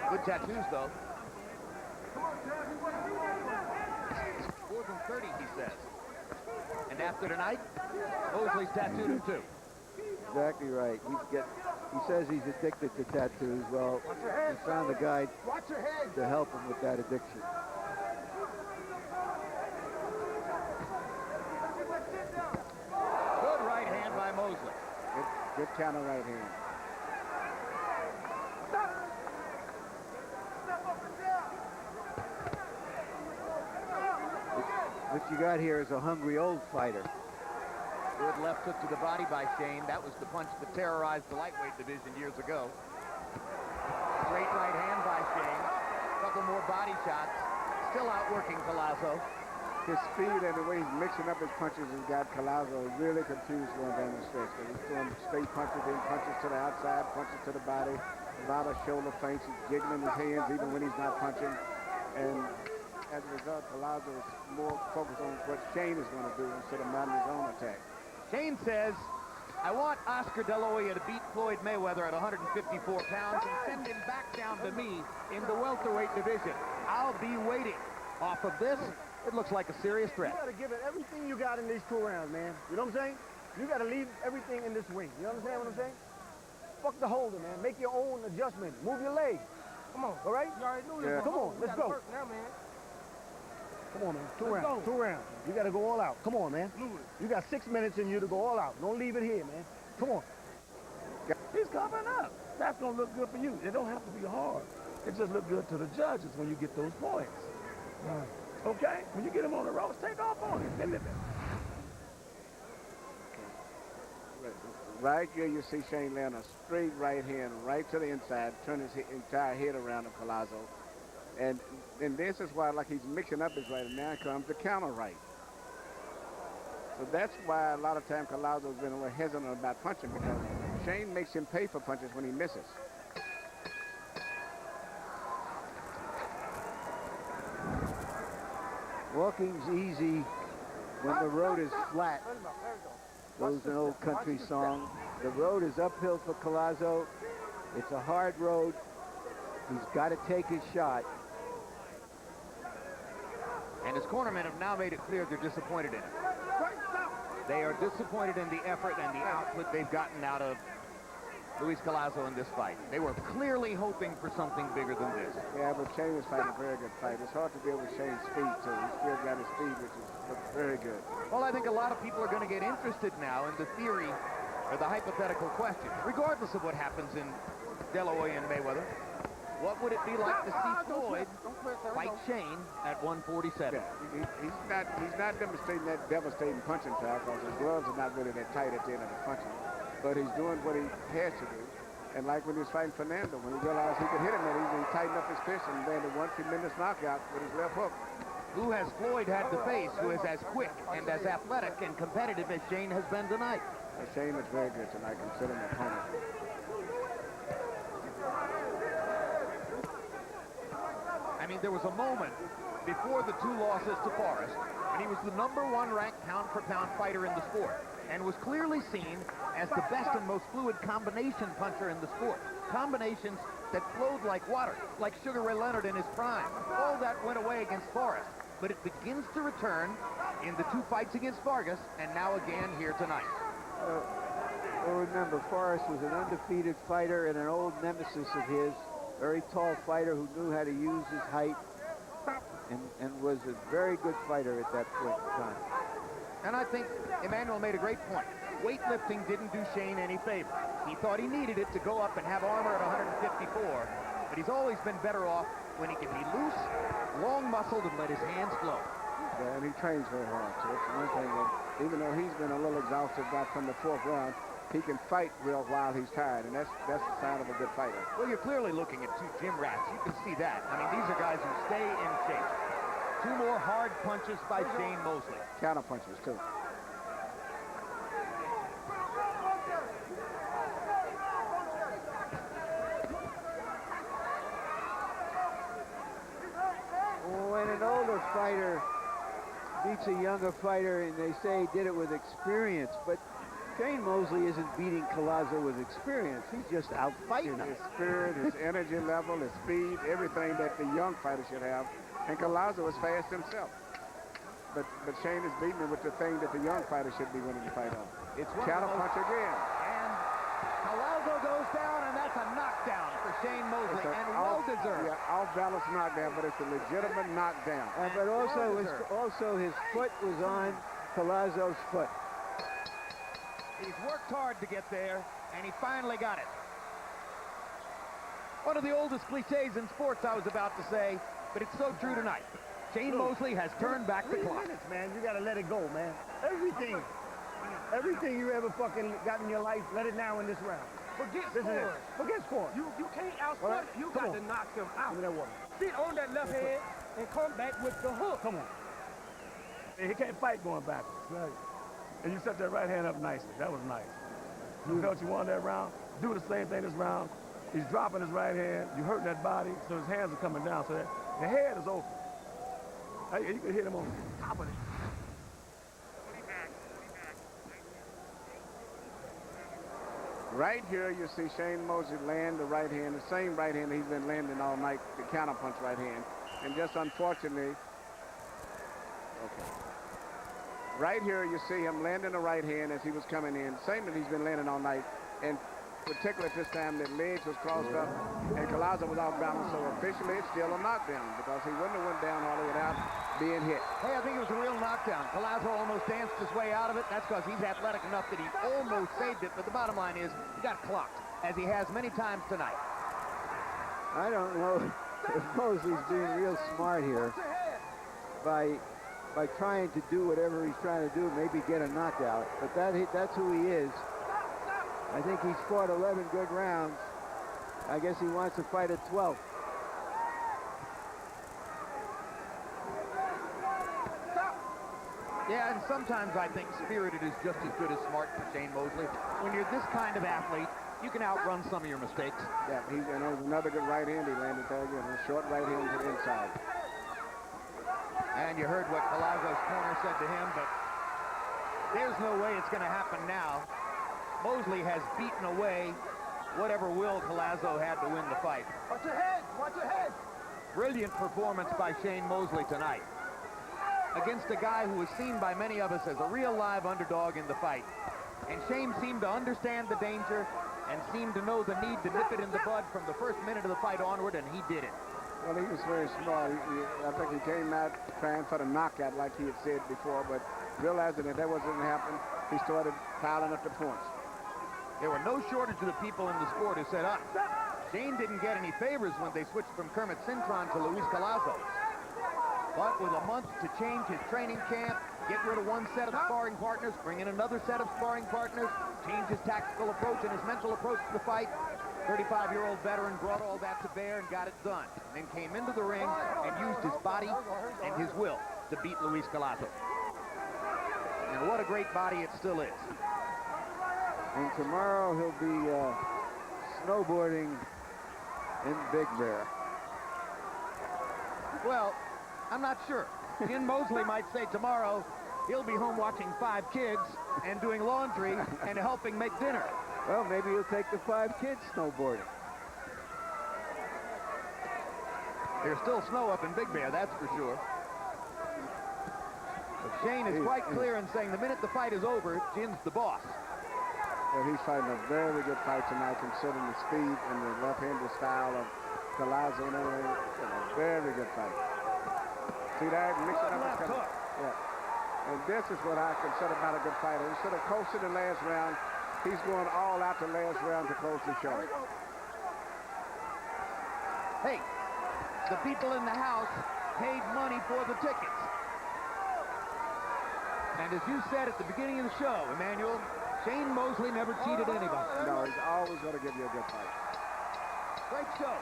S1: Good tattoos, though. More than 30, he says. And after tonight, Mosley's tattooed him, too.
S3: Exactly right. He says he's addicted to tattoos. Well, he found a guy to help him with that addiction.
S1: Good right hand by Mosley.
S4: Good counter right hand.
S3: What you got here is a hungry old fighter.
S1: Good left hook to the body by Shane. That was the punch that terrorized the lightweight division years ago. Great right hand by Shane. A couple more body shots. Still outworking Collazo.
S4: His speed and the way he's mixing up his punches has got Collazo really confused going down the stretch. He's throwing straight punches in, punches to the outside, punches to the body, a lot of shoulder feints. He's jiggling his hands even when he's not punching. And as a result, Collazo is more focused on what Shane is going to do instead of mounting his own attack.
S1: Shane says, I want Oscar De La Hoya to beat Floyd Mayweather at 154 pounds and send him back down to me in the welterweight division. I'll be waiting. Off of this, it looks like a serious threat.
S7: You got to give it everything you got in these 2 rounds, man. You know what I'm saying? You got to leave everything in this ring. You understand what I'm saying? Fuck the holder, man. Make your own adjustment. Move your legs. Come on, all right?
S8: You already knew this.
S7: Come on, let's go.
S8: Now, man.
S7: Come on, man. 2 rounds. 2 rounds. You got to go all out. Come on, man. You got 6 minutes in you to go all out. Don't leave it here, man. Come on. He's covering up. That's going to look good for you. It don't have to be hard. It just look good to the judges when you get those points. Right. Okay? When you get him on the ropes, take off on him.
S4: Right here you see Shane land a straight right hand right to the inside, turn his entire head around to Collazo. And this is why, like, he's mixing up his right, and now comes the counter right. So that's why a lot of times Collazo's been a little hesitant about punching, because Shane makes him pay for punches when he misses.
S3: Walking's easy when the road is flat. Goes an old country song. The road is uphill for Collazo. It's a hard road. He's got to take his shot.
S1: And his cornermen have now made it clear they're disappointed in him. They are disappointed in the effort and the output they've gotten out of Luis Collazo in this fight. They were clearly hoping for something bigger than this.
S4: Yeah, but Shane is fighting a very good fight. It's hard to deal with Shane's speed, too. He's still got his speed, which looks very good.
S1: Well, I think a lot of people are going to get interested now in the theory or the hypothetical question, regardless of what happens in De La Hoya and Mayweather. What would it be like to see Floyd fight Shane at 147?
S4: Yeah, he's not demonstrating that devastating punching power, because his gloves are not really that tight at the end of the punching. But he's doing what he has to do. And like when he was fighting Fernando, when he realized he could hit him that easy, he tightened up his fist and landed one tremendous knockout with his left hook.
S1: Who has Floyd had to face, who is as quick and as athletic and competitive as Shane has been tonight?
S4: Shane is very good tonight, considering the opponent.
S1: I mean, there was a moment before the 2 losses to Forrest when he was the #1 ranked pound-for-pound fighter in the sport and was clearly seen as the best and most fluid combination puncher in the sport. Combinations that flowed like water, like Sugar Ray Leonard in his prime. All that went away against Forrest, but it begins to return in the 2 fights against Vargas and now again here tonight.
S3: Well, remember, Forrest was an undefeated fighter and an old nemesis of his. Very tall fighter who knew how to use his height and was a very good fighter at that point in time.
S1: And I think Emmanuel made a great point. Weightlifting didn't do Shane any favor. He thought he needed it to go up and have armor at 154, but he's always been better off when he can be loose, long-muscled, and let his hands flow.
S4: Yeah, and he trains very hard, so it's one thing that even though he's been a little exhausted back from the 4th round, he can fight real while he's tired, and that's the sign of a good fighter.
S1: Well, you're clearly looking at 2 gym rats. You can see that. I mean, these are guys who stay in shape. 2 more hard punches by Shane Mosley.
S4: Counter punches, too.
S3: When an older fighter beats a younger fighter, and they say he did it with experience, but Shane Mosley isn't beating Collazo with experience. He's just out fighting him.
S4: His spirit, his energy level, his speed, everything that the young fighter should have. And Collazo is fast himself. But Shane is beating him with the thing that the young fighter should be winning the fight on.
S1: It's
S4: counter punch again.
S1: And Collazo goes down, and that's a knockdown for Shane Mosley, and well-deserved.
S4: Yeah, off-balance knockdown, but it's a legitimate knockdown.
S3: But also his foot was on Collazo's foot.
S1: He's worked hard to get there, and he finally got it. One of the oldest cliches in sports, I was about to say, but it's so true tonight. Shane Mosley has turned back the clock.
S7: Minutes, man. You gotta let it go, man. Everything you ever fucking got in your life, let it now in this round.
S8: Forget
S7: This is it.
S8: scoring.
S7: Forget scoring.
S8: You can't outscore
S7: All right,
S8: it. You
S7: come
S8: got
S7: on.
S8: to knock him out.
S7: Give me that water.
S8: Sit on that left hand and come back with the hook.
S7: Come on. He can't fight going backwards. Right. And you set that right hand up nicely. That was nice. You felt you won that round. Do the same thing this round. He's dropping his right hand. You hurting that body, so his hands are coming down. So that the head is open. You can hit him on top of it.
S4: Right here, you see Shane Mosley land the right hand, the same right hand he's been landing all night, the counter punch right hand. And just unfortunately, okay. Right here, you see him landing the right hand as he was coming in, same that he's been landing all night. And particularly at this time, the legs was crossed up, and Collazo was off balance, so officially it's still a knockdown because he wouldn't have went down hardly without being hit.
S1: Hey, I think it was a real knockdown. Collazo almost danced his way out of it. That's because he's athletic enough that he almost saved it, but the bottom line is he got clocked, as he has many times tonight.
S3: I don't know if Mosley's being real smart here by trying to do whatever he's trying to do, maybe get a knockout, but that's who he is. I think he's fought 11 good rounds. I guess he wants to fight at 12.
S1: Yeah, and sometimes I think spirited is just as good as smart for Shane Mosley. When you're this kind of athlete, you can outrun some of your mistakes.
S4: Yeah, and there's another good right hand he landed there again, a short right hand to the inside.
S1: And you heard what Collazo's corner said to him, but there's no way it's going to happen now. Mosley has beaten away whatever will Collazo had to win the fight.
S8: Watch your head. Watch your head.
S1: Brilliant performance by Shane Mosley tonight against a guy who was seen by many of us as a real live underdog in the fight. And Shane seemed to understand the danger and seemed to know the need to nip it in the bud from the first minute of the fight onward, and he did it.
S4: Well, he was very smart. I think he came out trying for the knockout like he had said before, but realizing that wasn't going to happen, he started piling up the points.
S1: There were no shortage of the people in the sport who said, Shane didn't get any favors when they switched from Kermit Cintron to Luis Collazo. But with a month to change his training camp, get rid of one set of sparring partners, bring in another set of sparring partners, change his tactical approach and his mental approach to the fight, 35-year-old veteran brought all that to bear and got it done. And then came into the ring and used his body and his will to beat Luis Collazo. And what a great body it still is.
S3: And tomorrow he'll be snowboarding in Big Bear.
S1: Well, I'm not sure. Jim Mosley might say tomorrow he'll be home watching 5 kids and doing laundry and helping make dinner.
S3: Well, maybe he'll take the 5 kids snowboarding.
S1: There's still snow up in Big Bear, that's for sure. But Shane is quite clear in saying the minute the fight is over, Jim's the boss.
S4: Well, he's fighting a very good fight tonight, considering the speed and the left-handed style of Collazo and everything. A very good fight. See that? Mixing up his cover. Yeah. And this is what I consider about a good fighter. Instead of coasting the last round, he's going all out the last round to close the show.
S1: Hey, the people in the house paid money for the tickets. And as you said at the beginning of the show, Emmanuel, Shane Mosley never cheated anybody.
S4: No, he's always going to give you a good fight.
S1: Great show.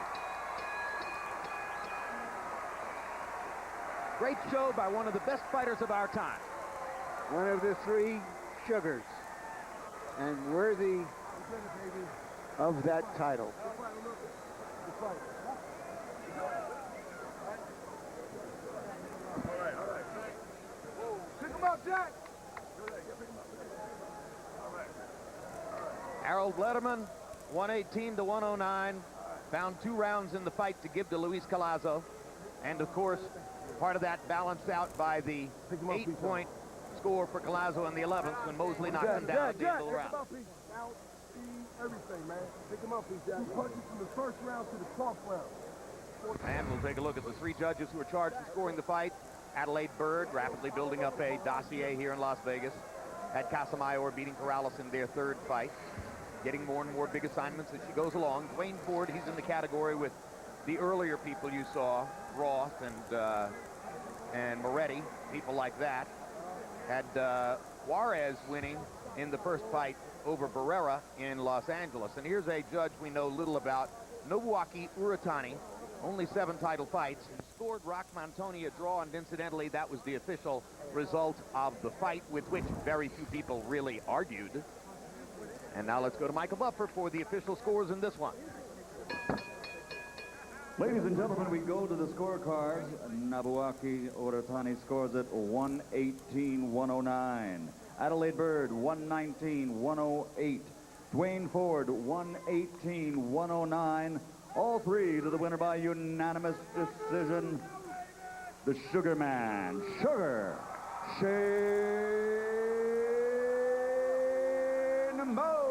S1: Great show by one of the best fighters of our time.
S3: One of the 3 Sugars, and worthy of that title.
S8: Pick him up, Jack.
S1: Harold Letterman, 118 to 109, found 2 rounds in the fight to give to Luis Collazo. And of course, part of that balanced out by the 8-point score for Collazo in the 11th when Mosley knocked him down at the end of the round.
S8: Now, speed, everything, man. Pick him up, Jack. He punches from the first round to the 12th round.
S1: And we'll take a look at the 3 judges who were charged with scoring the fight. Adelaide Bird, rapidly building up a dossier here in Las Vegas. Had Casamayor beating Corrales in their 3rd fight. Getting more and more big assignments as she goes along. Dwayne Ford, he's in the category with the earlier people you saw, Roth and Moretti, people like that. Had Juarez winning in the first fight over Barrera in Los Angeles. And here's a judge we know little about, Nobuaki Uratani, only 7 title fights. He scored Rock Montoni a draw, and incidentally, that was the official result of the fight with which very few people really argued. And now let's go to Michael Buffer for the official scores in this one.
S5: Ladies and gentlemen, we go to the scorecards. Nobuaki Uratani scores at 118-109. Adelaide Bird, 119-108. Dwayne Ford, 118-109. All 3 to the winner by unanimous decision. The Sugar Man, Sugar Shane Mosley.